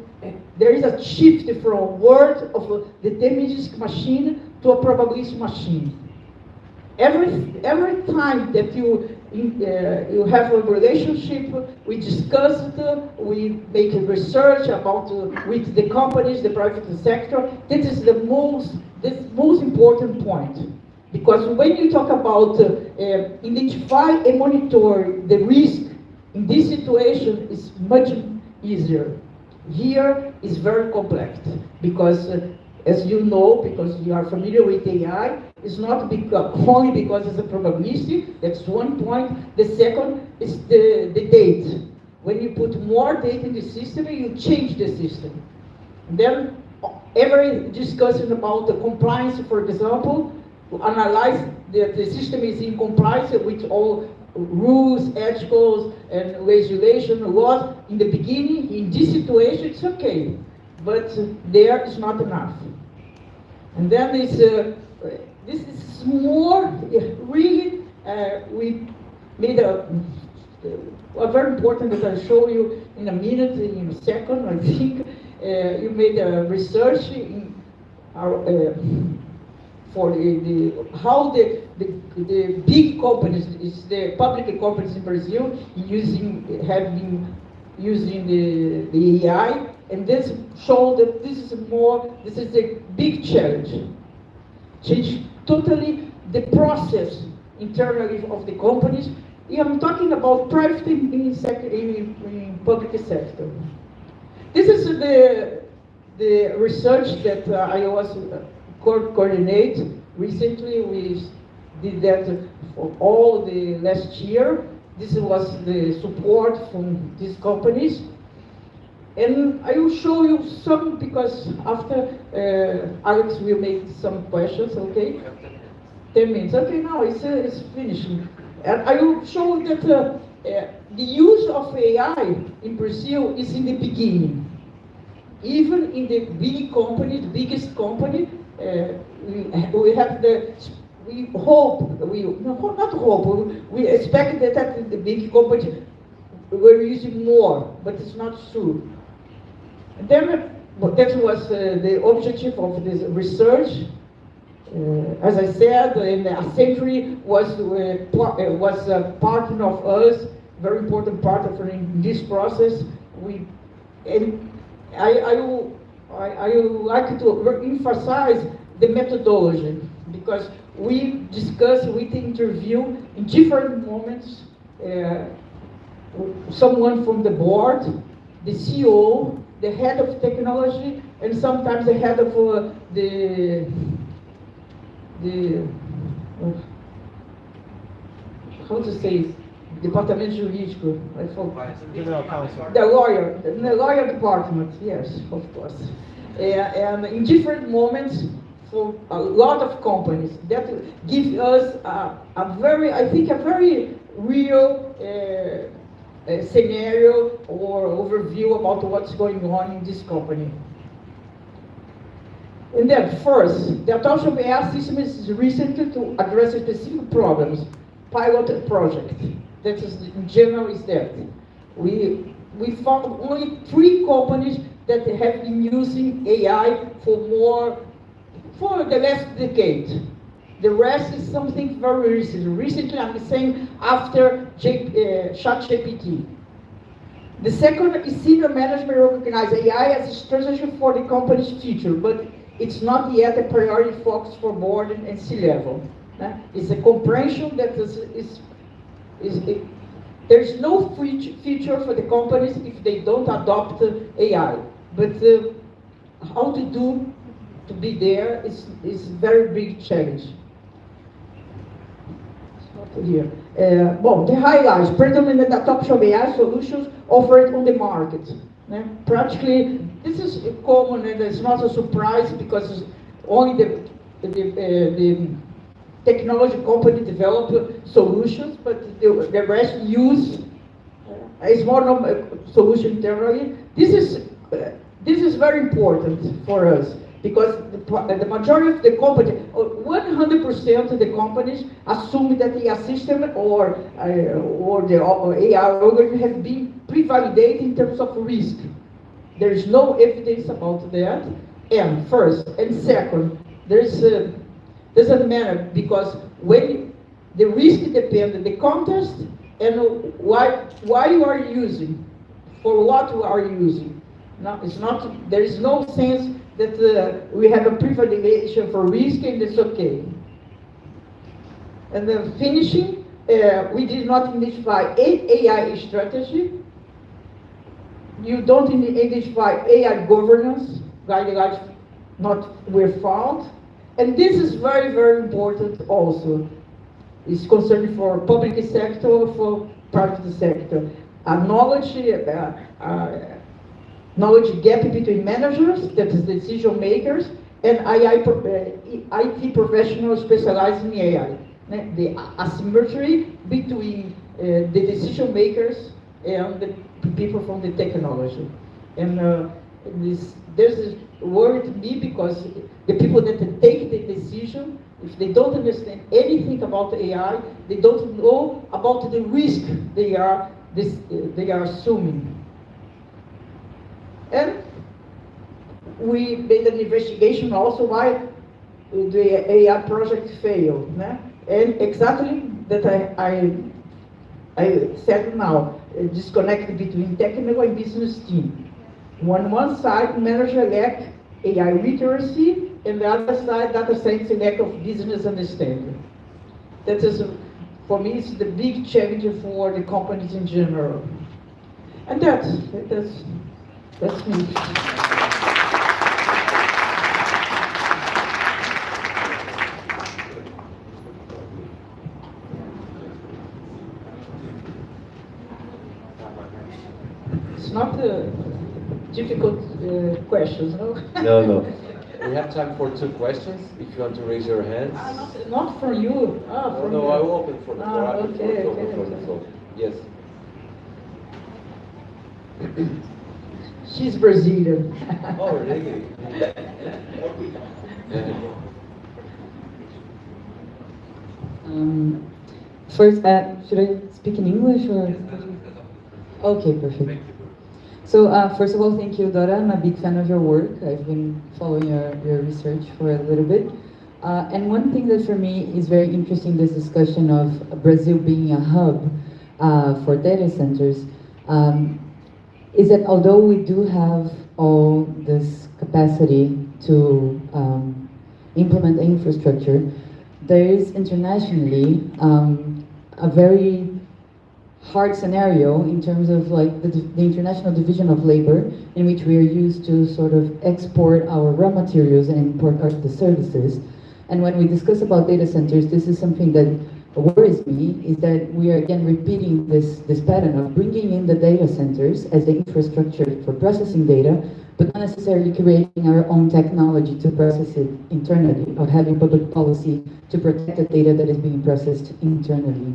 there is a shift from a world of a deterministic machine to a probabilistic machine. Every time that you have a relationship, we discuss it, we make research about with the companies, the private sector. This is the most important point. Because when you talk about identify and monitor the risk in this situation is much easier. Here is very complex because as you know, because you are familiar with AI, it's not only because it's a probability, that's one point. The second is the date. When you put more data in the system, you change the system. And then every discussion about the compliance, for example, to analyze that the system is in compliance with all rules, ethicals, and regulation, laws. In the beginning, in this situation, it's okay, but there is not enough. And then this is more, really, we made a very important that I'll show you in a minute, in a second, I think. You made a research in our, for how the big companies, the public companies in Brazil, have been using the AI, and this showed that this is a big challenge. Change totally the process internally of the companies. I'm talking about private in public sector. This is the research that I was coordinate. Recently, we did that for all the last year. This was the support from these companies. And I will show you some, because after Alex will make some questions, okay? 10 minutes. Okay, now it's finishing. And I will show that the use of AI in Brazil is in the beginning. Even in the big company, the biggest company, we expect that the big company were using more, but it's not true. And then that was the objective of this research. As I said, Accenture was a partner of us, very important partner in this process. I would like to emphasize the methodology, because we discuss, we interview in different moments someone from the board, the CEO, the head of technology, and sometimes the head of how to say, departamento jurídico, I forgot. General counsel. The lawyer department, yes, of course. And in different moments for a lot of companies that give us a very real scenario or overview about what's going on in this company. And then first, the autonomous AI system is recently to address specific problems, pilot project. That is, in general, is that. We found only 3 companies that have been using AI for the last decade. The rest is something very recent. Recently, I'm saying after ChatGPT. The second is senior management recognize AI as a strategy for the company's future, but it's not yet a priority focus for board and C-level. It's a comprehension that there's no future for the companies if they don't adopt AI. But how to be there is very big challenge. Here. The highlights, predominant adoption of AI solutions offered on the market. Practically, this is common and it's not a surprise because only the technology company develop solutions, but the rest use a small solution internally. This is very important for us because the majority of the company, 100% of the companies assume that the system or the AI algorithm has been pre-validated in terms of risk. There is no evidence about that. And first, and second, doesn't matter because when the risk depends on the context and why you are using, for what you are using. No, it's not. There is no sense that we have a pre-validation for risk and it's okay. And then finishing, we did not identify AI strategy. You don't identify AI governance guidelines were found. And this is very, very important also. It's concerned for public sector, for private sector. A knowledge gap between managers, that is decision makers, and IT professionals specialized in AI. The asymmetry between the decision makers and the people from the technology. And this worried me because the people that take the decision, if they don't understand anything about AI, they don't know about the risk they are assuming. And we made an investigation also why the AI project failed. And exactly that I said now, disconnect between technical and business team. On one side, manager lack AI literacy, and the other side, data science lack of business understanding. That is, for me, it's the big challenge for the companies in general. And that's me. It's not difficult questions, no? No. We have time for 2 questions. If you want to raise your hands. Not for you. No, I will open for the floor. Okay. For the floor. Yes. She's Brazilian. Oh, really? First, should I speak in English or? Okay, perfect. So first of all, thank you, Dora. I'm a big fan of your work. I've been following your research for a little bit. And one thing that for me is very interesting, this discussion of Brazil being a hub for data centers, is that although we do have all this capacity to implement the infrastructure, there is internationally a very hard scenario in terms of like the international division of labor, in which we are used to sort of export our raw materials and import the services. And when we discuss about data centers, this is something that worries me, is that we are again repeating this pattern of bringing in the data centers as the infrastructure for processing data, but not necessarily creating our own technology to process it internally, or having public policy to protect the data that is being processed internally.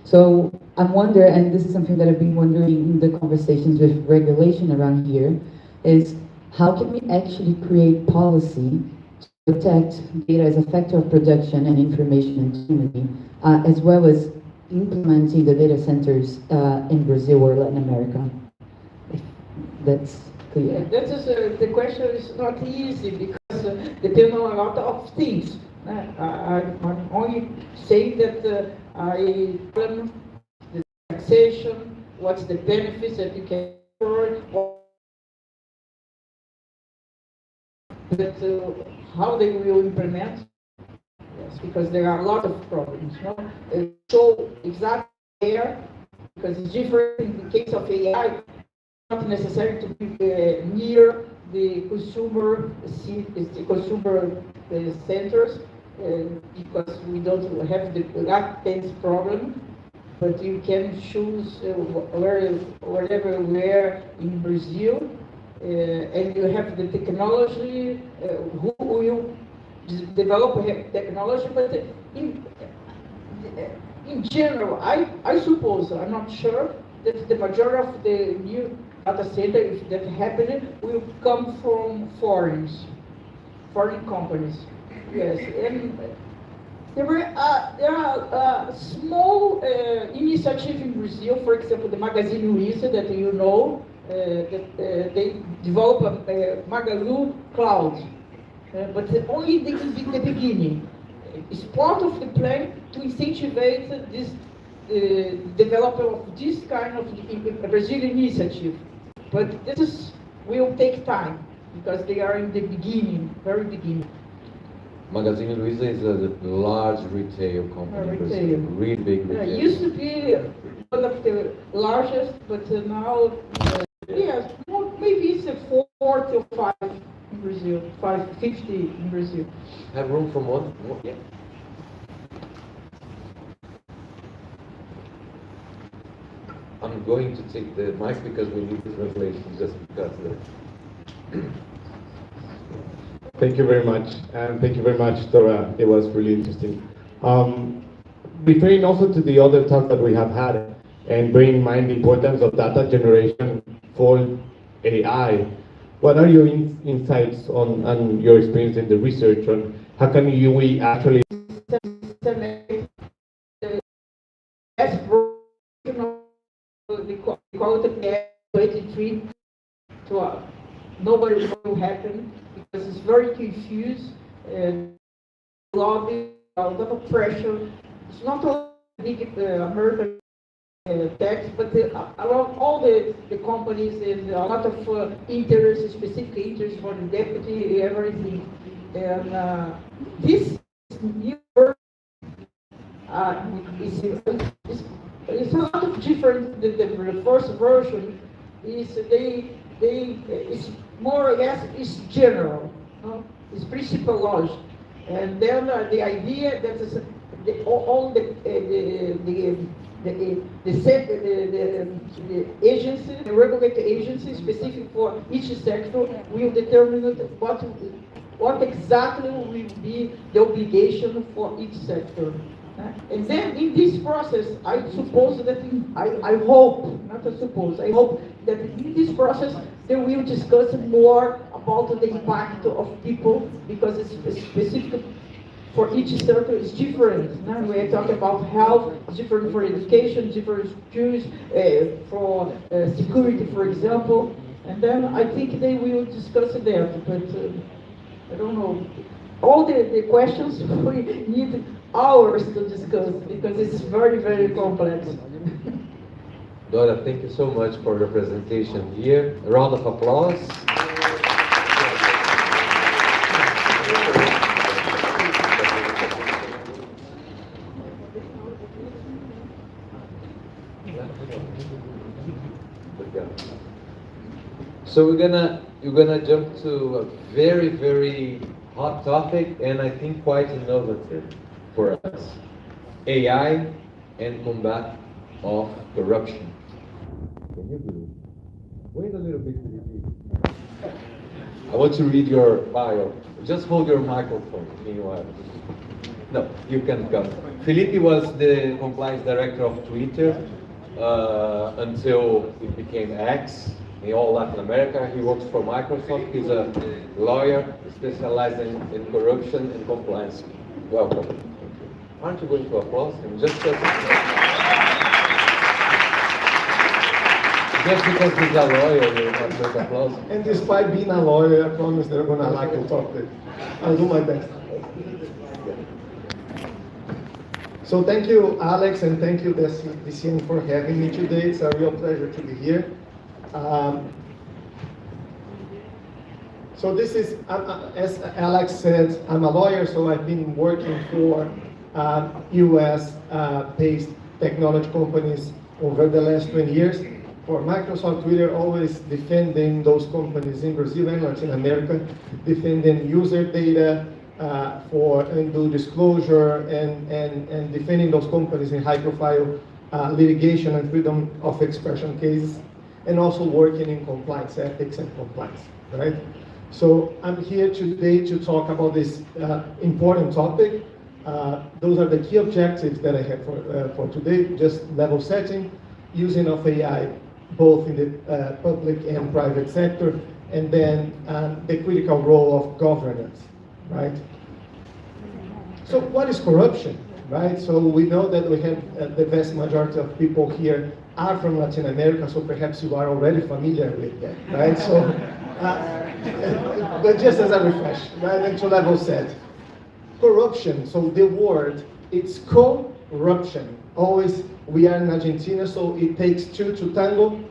So I'm wondering, and this is something that I've been wondering in the conversations with regulation around here, is how can we actually create policy to protect data as a factor of production and information internally, as well as implementing the data centers in Brazil or Latin America? If that's clear. That is, the question is not easy because depends on a lot of things. I'm only saying that I plan the taxation, what's the benefits that you can afford, how they will implement. Yes, because there are a lot of problems. No? So exactly there, because it's different in the case of AI. Not necessary to be near the consumer centers because we don't have the latency problem, but you can choose where in Brazil, and you have the technology, who will develop technology, but in general, I suppose, I'm not sure, that the majority of the new data center, if that happens, will come from foreign companies. Yes, and there are small initiatives in Brazil, for example, the Magazine Luiza, that you know, that they develop a Magalu Cloud, but only in the beginning. It's part of the plan to incentivize this development of this kind of Brazilian initiative. But this will take time because they are in the beginning, very beginning. Magazine Luiza is a large retail company, Retail. Really big retail. It used to be one of the largest, but now, yes, maybe it's a 4 to 5 in Brazil, 550 in Brazil. Have room for one? Yeah. I'm going to take the mic because we need the translation just because Thank you very much, and thank you very much, Dora. It was really interesting. Referring also to the other talk that we have had, and bearing in mind the importance of data generation for AI, what are your insights on your experience in the research on how can we actually We call it 23 to nobody will happen because it's very confused and lobby, a lot of pressure. It's not a big American tax, but around all the companies and a lot of interest, specific interest for the deputy, everything. And this new it's a lot of different. The first version is it's more or less is general, no? It's principology, and then the idea that is all the agency, the regulatory agency specific for each sector will determine what exactly will be the obligation for each sector. And then in this process, I suppose that I hope, not I suppose, I hope that in this process they will discuss more about the impact of people because it's specific for each sector is different. Now we are talking about health, it's different for education, different schools, for security, for example. And then I think they will discuss that, but I don't know. All the questions we need hours to discuss because it's very, very complex. Dora, thank you so much for your presentation here. A round of applause. So we're gonna jump to a very, very hot topic and I think quite innovative for us. AI and combat of corruption. Can you believe? Wait a little bit, please. I want to read your bio. Just hold your microphone meanwhile. No, you can come. Felipe was the compliance director of Twitter until it became X in all Latin America. He works for Microsoft. He's a lawyer specializing in corruption and compliance. Welcome. Aren't you going to applaud him? Just because he's a lawyer, you're not going to applaud him. And despite being a lawyer, I promise they're going to like to talk to. I'll do my best. So thank you, Alex, and thank you, DCN, for having me today. It's a real pleasure to be here. So this is, as Alex said, I'm a lawyer, so I've been working for US-based technology companies over the last 20 years. For Microsoft, Twitter, always defending those companies in Brazil and Latin America, defending user data for undue disclosure and defending those companies in high-profile litigation and freedom of expression cases, and also working in compliance, ethics and compliance, right? So I'm here today to talk about this important topic. Those are the key objectives that I have for today, just level setting, using of AI, both in the public and private sector, and then the critical role of governance, right? So what is corruption, right? So we know that we have the vast majority of people here are from Latin America, so perhaps you are already familiar with that, right? So, but just as a refresh, right, and to level set. Corruption, so the word, it's corruption. Always, we are in Argentina, so it takes two to tango.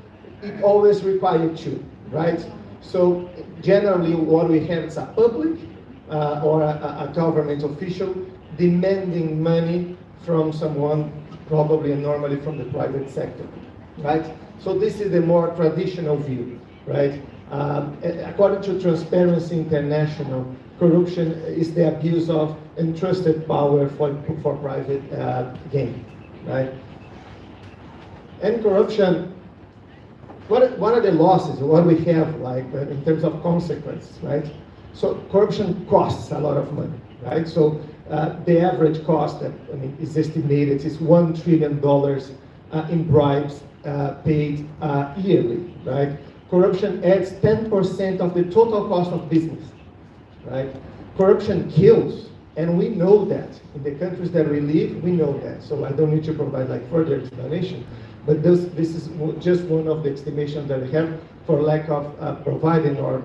It always requires two, right? So generally what we have is a public or a government official demanding money from someone, probably and normally from the private sector, right? So this is the more traditional view, right? According to Transparency International, corruption is the abuse of entrusted power for private gain, right? And corruption, what are the losses? What we have like in terms of consequences, right? So corruption costs a lot of money, right? So the average cost that is estimated is $1 trillion in bribes paid yearly, right? Corruption adds 10% of the total cost of business, right? Corruption kills, and we know that. In the countries that we live, we know that. So I don't need to provide like further explanation. But this is just one of the estimations that we have for lack of providing or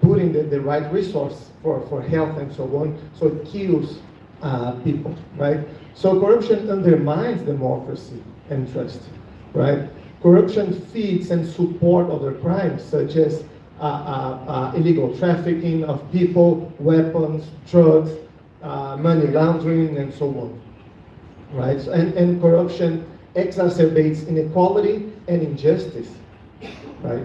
putting the right resource for health and so on. So it kills people, right? So corruption undermines democracy and trust, right? Corruption feeds and supports other crimes such as illegal trafficking of people, weapons, drugs, money laundering, and so on, right? So, and corruption exacerbates inequality and injustice, right?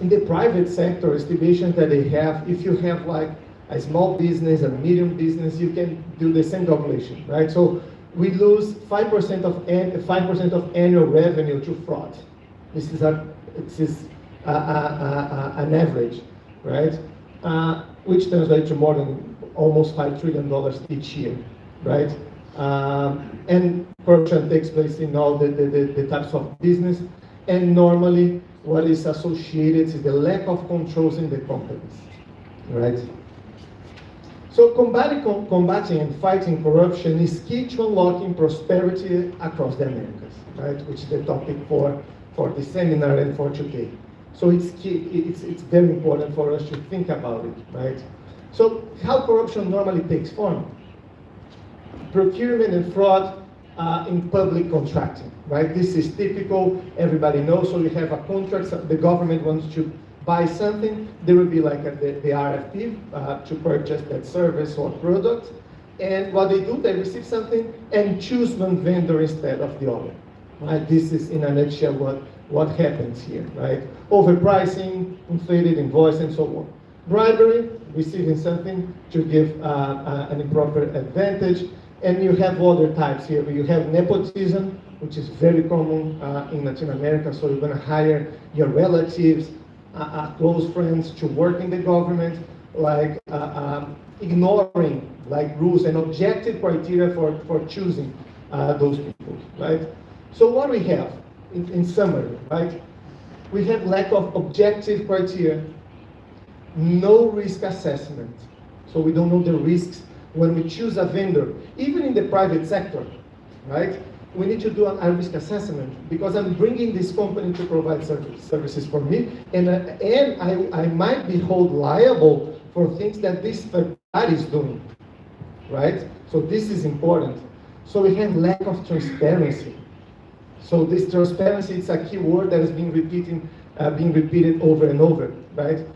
In the private sector, estimations that they have, if you have like a small business, a medium business, you can do the same calculation, right? So we lose 5% of annual revenue to fraud. This is an average, right? Which translates to more than almost $5 trillion each year, right? And corruption takes place in all the types of business, and normally what is associated is the lack of controls in the companies, right? So combating and fighting corruption is key to unlocking prosperity across the Americas, right? Which is the topic for this seminar and for today. So it's key, it's very important for us to think about it, right? So how corruption normally takes form? Procurement and fraud in public contracting, right? This is typical, everybody knows. So you have a contract, the government wants to buy something, there will be like the RFP to purchase that service or product. And what they do, they receive something and choose one vendor instead of the other, right? This is in a nutshell what happens here, right? Overpricing, inflated invoice, and so on. Bribery, receiving something to give an improper advantage. And you have other types here. You have nepotism, which is very common in Latin America. So you're going to hire your relatives, close friends to work in the government, like ignoring like rules and objective criteria for choosing those people, right? So what we have in summary, right? We have lack of objective criteria, no risk assessment. So we don't know the risks when we choose a vendor, even in the private sector, right? We need to do a risk assessment because I'm bringing this company to provide services for me, and I might be held liable for things that this third party is doing, right? So this is important. So we have lack of transparency. So this transparency, it's a key word that has been repeated over and over, right?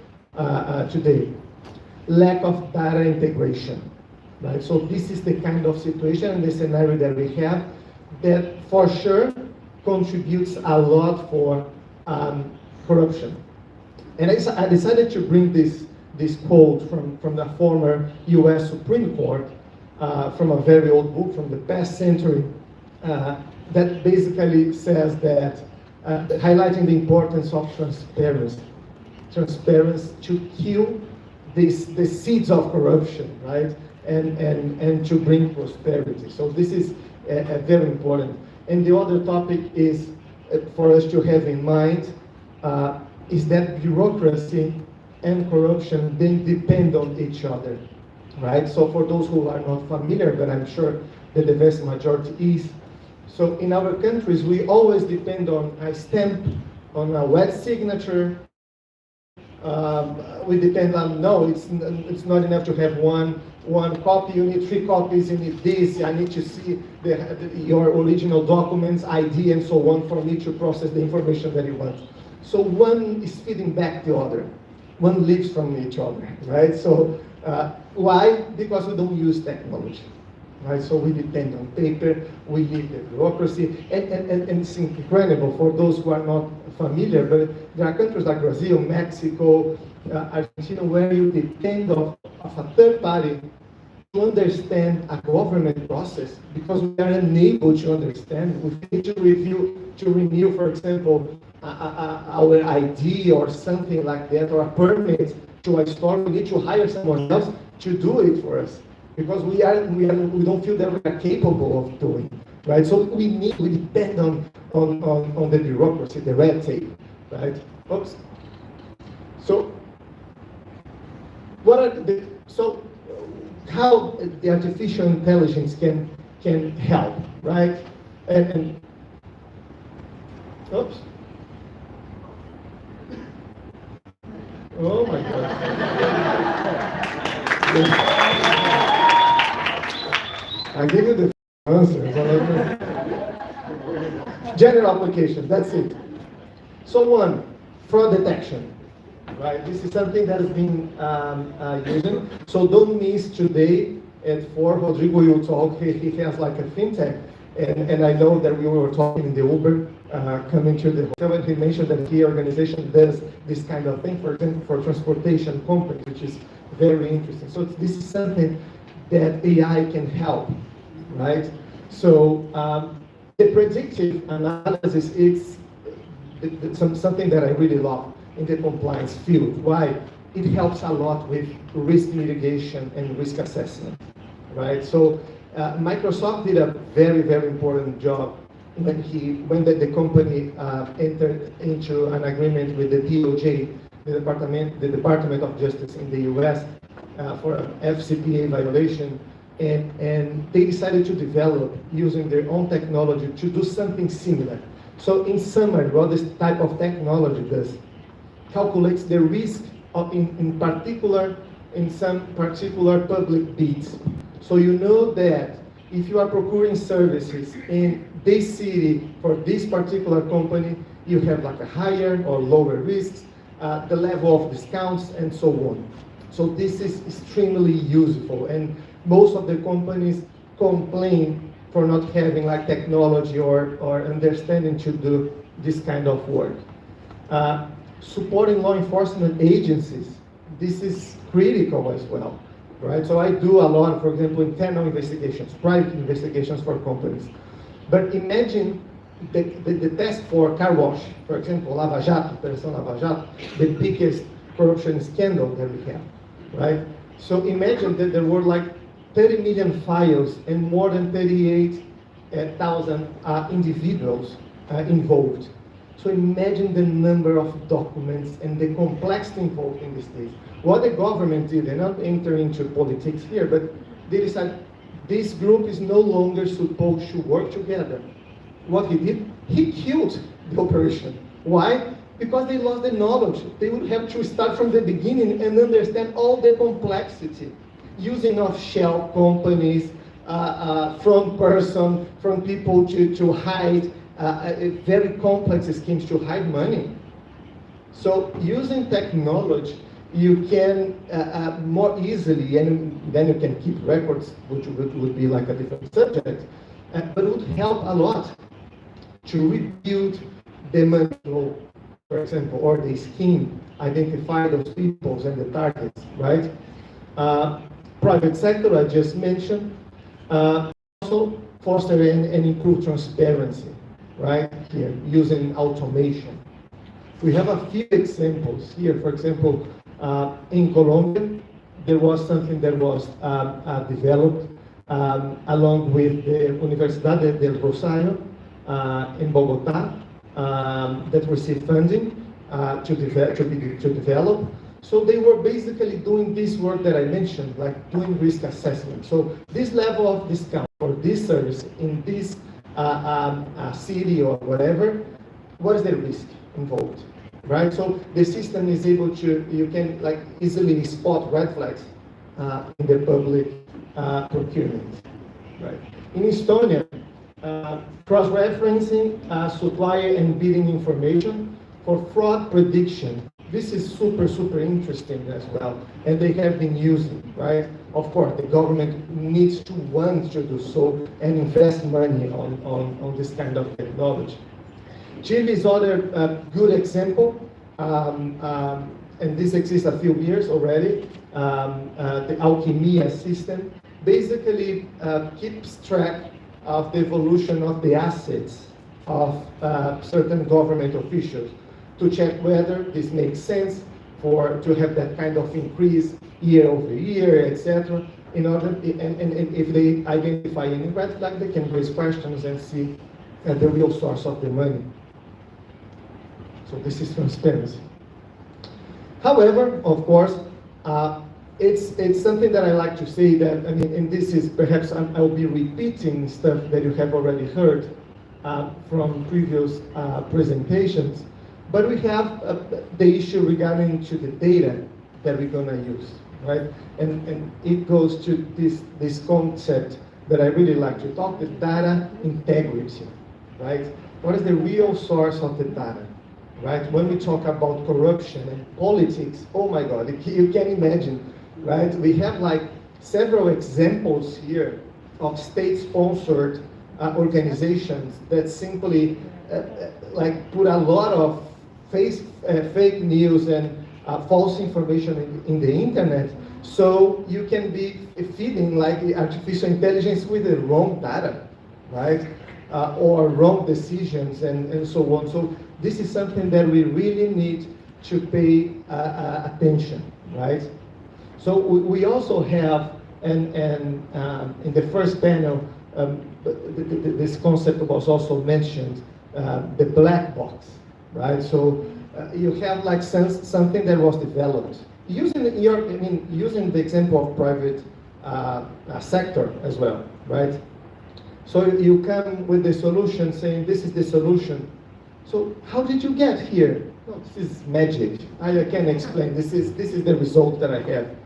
Today. Lack of data integration, right? So this is the kind of situation and the scenario that we have that for sure contributes a lot for corruption. And I decided to bring this quote from the former US Supreme Court, from a very old book from the past century, that basically says that, highlighting the importance of transparency. Transparency to kill the seeds of corruption, right? And to bring prosperity. So this is very important. And the other topic is for us to have in mind is that bureaucracy and corruption then depend on each other, right? So for those who are not familiar, but I'm sure that the vast majority is, so in our countries, we always depend on a stamp, on a wet signature. We depend on, no, it's not enough to have one copy, you need 3 copies, you need this, I need to see your original documents, ID, and so on for me to process the information that you want. So one is feeding back the other. One lives from each other, right? So why? Because we don't use technology. Right, so we depend on paper, we need the bureaucracy, and it's incredible for those who are not familiar, but there are countries like Brazil, Mexico, Argentina, where you depend of a third party to understand a government process, because we are unable to understand. We need to renew, for example, our ID or something like that, or a permit to a store. We need to hire someone else to do it for us, because we don't feel that we are capable of doing, right? So we depend on the bureaucracy, the red tape, right? Oops. So how the artificial intelligence can help, right? And oops. Oh my God. I give you the answer. General application, that's it. So one, fraud detection, right? This is something that has been using. So don't miss today at 4, Rodrigo will talk. He has like a fintech, and I know that we were talking in the Uber coming to the hotel, and he mentioned that the organization does this kind of thing, for example, for transportation companies, which is very interesting. So this is something that AI can help, right? So the predictive analysis is something that I really love in the compliance field. Why? It helps a lot with risk mitigation and risk assessment, right? So Microsoft did a very, very important job when the company entered into an agreement with the DOJ, the Department of Justice in the US, for an FCPA violation, and they decided to develop, using their own technology, to do something similar. So in summary, what this type of technology does, calculates the risk of, in some particular public bids. So you know that if you are procuring services in this city for this particular company, you have like a higher or lower risks, the level of discounts, and so on. So this is extremely useful, and most of the companies complain for not having like technology or understanding to do this kind of work. Supporting law enforcement agencies, this is critical as well, right? So I do a lot, for example, internal investigations, private investigations for companies. But imagine the test for car wash, for example, Lava Jato, Operação Lava Jato, the biggest corruption scandal that we have, right? So imagine that there were like 30 million files and more than 38,000 individuals involved. So imagine the number of documents and the complexity involved in this case. What the government did, they're not entering into politics here, but they decided this group is no longer supposed to work together. What he did, he killed the operation. Why? Because they lost the knowledge. They would have to start from the beginning and understand all the complexity. Using of shell companies, from person, from people to hide, very complex schemes to hide money. So using technology, you can more easily, and then you can keep records, which would be like a different subject, but it would help a lot to rebuild the money flow, for example, or the scheme, identify those peoples and the targets, right? Private sector, I just mentioned, also foster and improve transparency, right? Here, using automation. We have a few examples here. For example, in Colombia, there was something that was developed along with the Universidad del Rosario in Bogota that received funding to develop. So they were basically doing this work that I mentioned, like doing risk assessment. So this level of discount for this service in this city or whatever, what is the risk involved, right? So the system is able to, you can like easily spot red flags in the public procurement, right? In Estonia, cross-referencing supplier and bidding information for fraud prediction. This is super, super interesting as well, and they have been using, right? Of course, the government needs to want to do so and invest money on this kind of technology. Chile is other good example, and this exists a few years already. The Alquimia system basically keeps track of the evolution of the assets of certain government officials to check whether this makes sense to have that kind of increase year over year, etc. In order, and if they identify any red flag, they can raise questions and see the real source of the money. So this is transparency. However, of course, it's something that I like to say that, I mean, and this is perhaps I'll be repeating stuff that you have already heard from previous presentations, but we have the issue regarding to the data that we're gonna use, right? And it goes to this concept that I really like to talk, the data integrity, right? What is the real source of the data, right? When we talk about corruption and politics, oh my God, you can imagine, right? We have like several examples here of state-sponsored organizations that simply like put a lot of fake news and false information in the internet, so you can be feeding like the artificial intelligence with the wrong data, right? Or wrong decisions and so on. So this is something that we really need to pay attention, right? So we also have, and in the first panel, this concept was also mentioned, the black box, right? So you have like something that was developed using using the example of private sector as well, right? So you come with the solution saying this is the solution. So how did you get here? No, this is magic. I can't explain. This is the result that I have.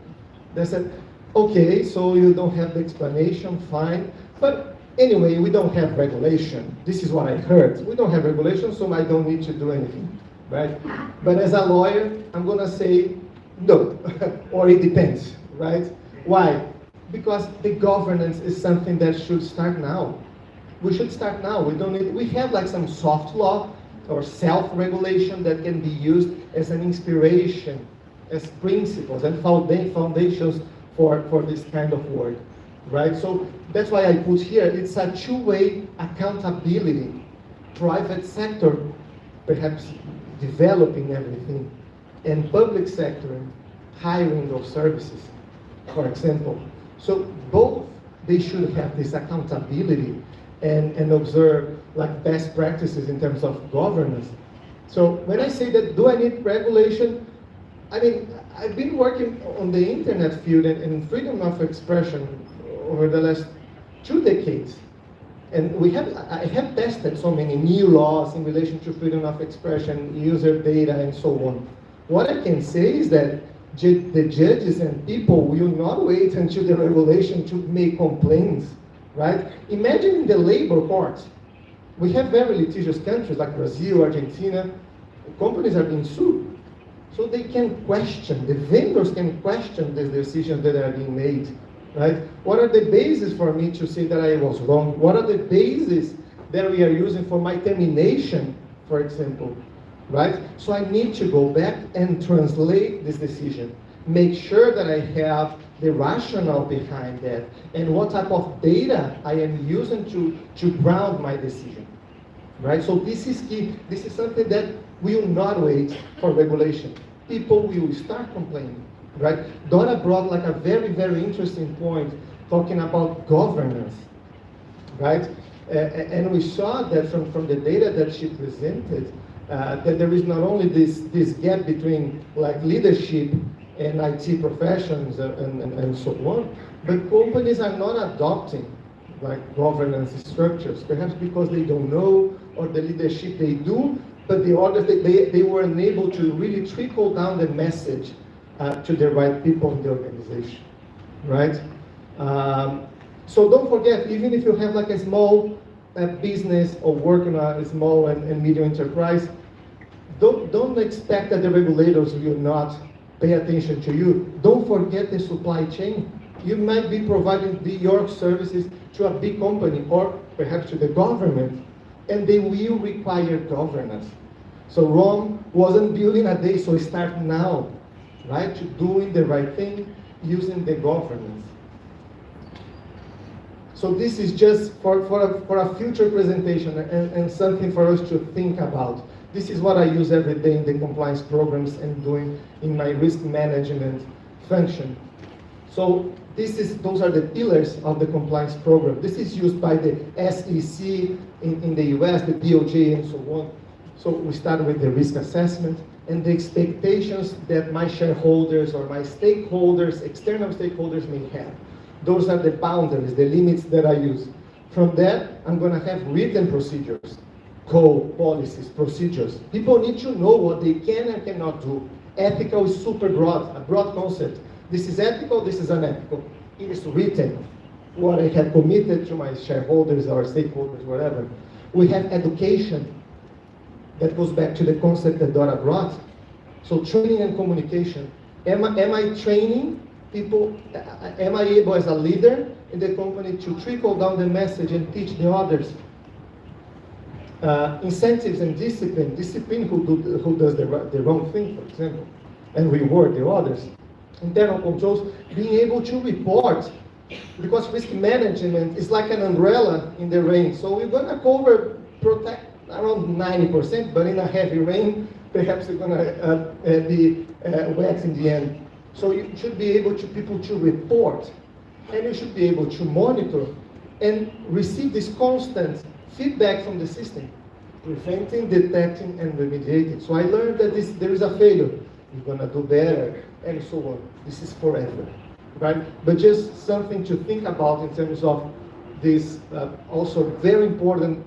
They said, okay, so you don't have the explanation, fine. But anyway, we don't have regulation. This is what I heard. We don't have regulation, so I don't need to do anything, right? But as a lawyer, I'm gonna say no, or it depends, right? Why? Because the governance is something that should start now. We should start now. We have like some soft law or self-regulation that can be used as an inspiration, as principles and foundations for this kind of work, right? So that's why I put here, it's a two-way accountability private sector perhaps developing everything, and public sector hiring those services, for example. So both, they should have this accountability and observe like best practices in terms of governance. So when I say that, do I need regulation? I mean, I've been working on the internet field and freedom of expression over the last 2 decades. And I have tested so many new laws in relation to freedom of expression, user data, and so on. What I can say is that the judges and people will not wait until the regulation to make complaints, right? Imagine in the labor courts. We have very litigious countries like Brazil, Argentina. Companies are being sued. So they can question, the vendors can question the decisions that are being made, right? What are the bases for me to say that I was wrong? What are the bases that we are using for my termination, for example, right? So I need to go back and translate this decision, make sure that I have the rationale behind that, and what type of data I am using to ground my decision, right? So this is key. This is something that will not wait for regulation. People will start complaining, right? Dora brought like a very, very interesting point talking about governance, right? And we saw that from the data that she presented, that there is not only this gap between like leadership and IT professions and so on, but companies are not adopting like governance structures, perhaps because they don't know, or the leadership they do, but the others, they were unable to really trickle down the message to the right people in the organization, right? So don't forget, even if you have like a small business or work in a small and medium enterprise, don't expect that the regulators will not pay attention to you. Don't forget the supply chain. You might be providing your services to a big company or perhaps to the government, and they will require governance. So Rome wasn't built in a day, so start now, right? To doing the right thing, using the governance. So this is just for a future presentation and something for us to think about. This is what I use every day in the compliance programs and doing in my risk management function. So those are the pillars of the compliance program. This is used by the SEC in the US, the DOJ, and so on. So we start with the risk assessment and the expectations that my shareholders or my stakeholders, external stakeholders may have. Those are the boundaries, the limits that I use. From that, I'm going to have written procedures, code, policies, procedures. People need to know what they can and cannot do. Ethical is super broad, a broad concept. This is ethical, this is unethical. It is written, what I have committed to my shareholders or stakeholders, whatever. We have education. That goes back to the concept that Dora brought. So training and communication. Am I training people? Am I able as a leader in the company to trickle down the message and teach the others? Incentives and discipline. Discipline who does the wrong thing, for example, and reward the others. Internal controls, being able to report, because risk management is like an umbrella in the rain. So we're going to protect around 90%, but in a heavy rain, perhaps it's going to be wet in the end. So you should be able to people to report, and you should be able to monitor and receive this constant feedback from the system, preventing, detecting, and remediating. So I learned that there is a failure. You're going to do better, and so on. This is forever, right? But just something to think about in terms of this also very important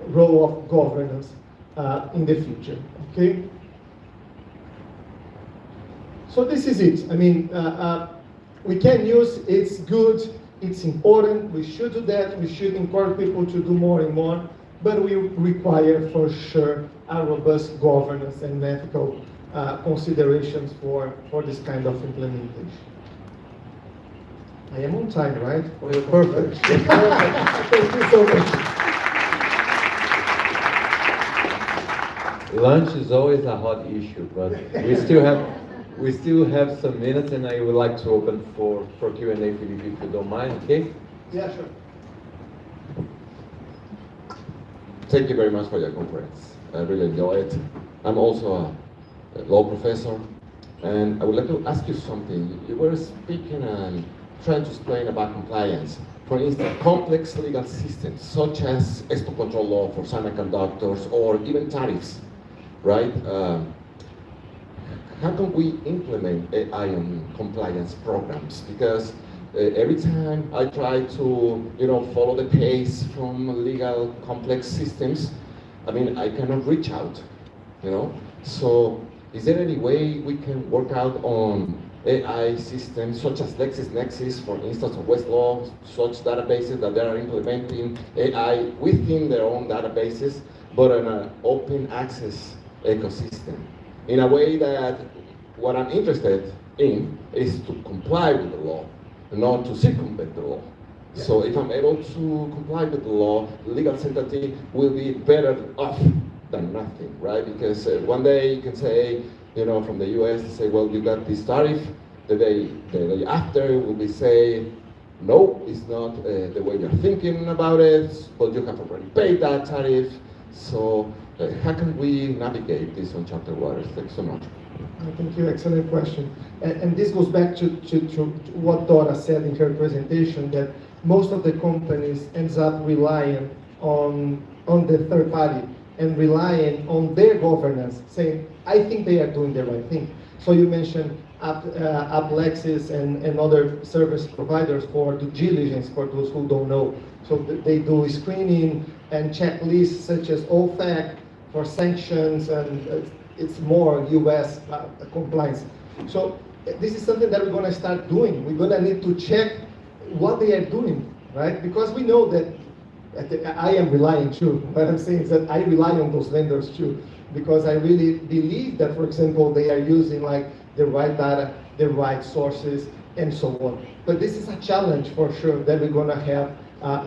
role of governance in the future, okay? So this is it. I mean, we can use, it's good, it's important, we should do that, we should encourage people to do more and more, but we require for sure a robust governance and ethical considerations for this kind of implementation. I am on time, right? You're perfect. Thank you so much. Lunch is always a hot issue, but we still have some minutes, and I would like to open for Q&A, Felipe, if you don't mind, okay? Yeah, sure. Thank you very much for your conference. I really enjoy it. I'm also a law professor, and I would like to ask you something. You were speaking and trying to explain about compliance. For instance, complex legal systems, such as export control law for semiconductors or even tariffs, right? How can we implement AI on compliance programs? Because every time I try to, follow the pace from legal complex systems, I mean, I cannot reach out, So, is there any way we can work out on AI systems such as LexisNexis, for instance, or Westlaw, such databases that they are implementing AI within their own databases, but in an open access ecosystem? In a way that what I'm interested in is to comply with the law, not to circumvent the law. Yeah. So if I'm able to comply with the law, legal entity will be better off than nothing, right? Because one day you can say, from the US, say, well, you got this tariff. The day after will be say, no, it's not the way you're thinking about it, but you have already paid that tariff. So how can we navigate this on chapter waters? Thanks so much. Thank you, excellent question. And this goes back to what Dora said in her presentation, that most of the companies ends up relying on the third party and relying on their governance, saying, I think they are doing the right thing. So you mentioned Lexis and other service providers for due diligence, for those who don't know. So they do screening and checklists such as OFAC for sanctions, and it's more US compliance. So this is something that we're going to start doing. We're going to need to check what they are doing, right? Because we know that I am relying too. What I'm saying is that I rely on those vendors too, because I really believe that, for example, they are using like the right data, the right sources, and so on. But this is a challenge for sure that we're going to have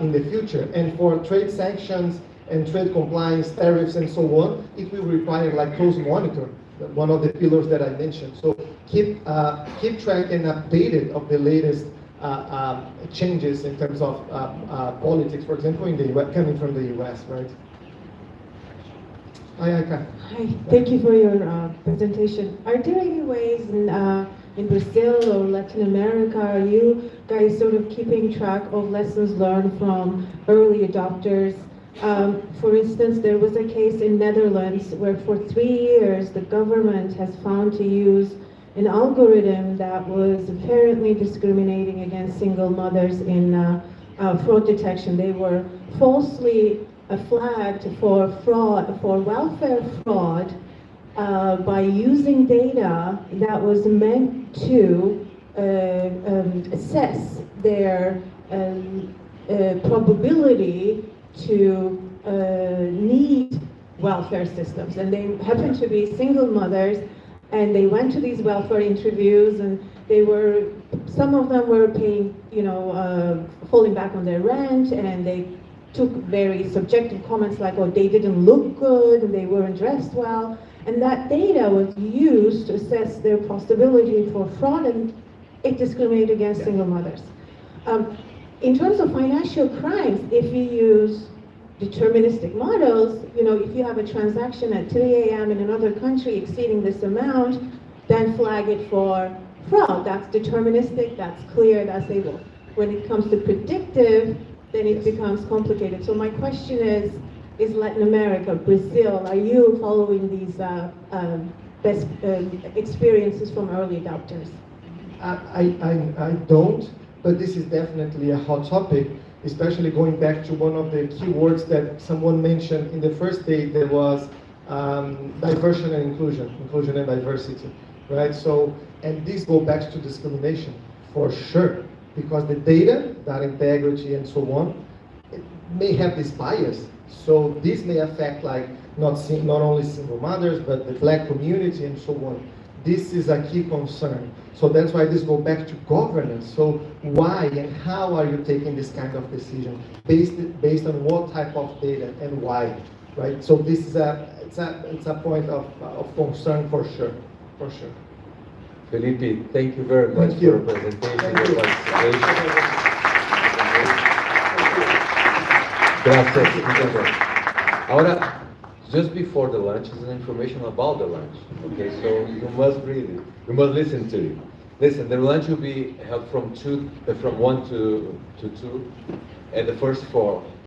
in the future. And for trade sanctions and trade compliance, tariffs, and so on, it will require like close monitor, one of the pillars that I mentioned. So keep track and updated of the latest changes in terms of politics, for example, in the US, coming from the US, right? Hi, Aika. Hi, thank you for your presentation. Are there any ways in Brazil or Latin America, are you guys sort of keeping track of lessons learned from early adopters? For instance, there was a case in Netherlands where for 3 years the government has found to use an algorithm that was apparently discriminating against single mothers in fraud detection. They were falsely flagged for fraud, for welfare fraud, by using data that was meant to assess their probability to need welfare systems. And they happened to be single mothers, and they went to these welfare interviews, and some of them were paying, falling back on their rent, and they took very subjective comments like, oh, they didn't look good, and they weren't dressed well. And that data was used to assess their possibility for fraud, and it discriminated against single mothers. In terms of financial crimes, if you use deterministic models, if you have a transaction at 3 a.m. in another country exceeding this amount, then flag it for fraud. That's deterministic, that's clear, that's able. When it comes to predictive, then it becomes complicated. So my question is Latin America, Brazil, are you following these best experiences from early adopters? I don't, but this is definitely a hot topic, especially going back to one of the key words that someone mentioned in the first day, there was diversity and inclusion and diversity, right? So, and this goes back to discrimination, for sure, because the data integrity and so on, it may have this bias. So this may affect like not only single mothers, but the Black community and so on. This is a key concern. So that's why this goes back to governance. So why and how are you taking this kind of decision? Based on what type of data and why, right? So this is it's a point of concern for sure, for sure. Felipe, thank you very much for your presentation, your participation. Gracias. Ahora, just before the lunch is an information about the lunch. Okay, so you must read it. You must listen to it. Listen, the lunch will be held from 1 to 2 at the first floor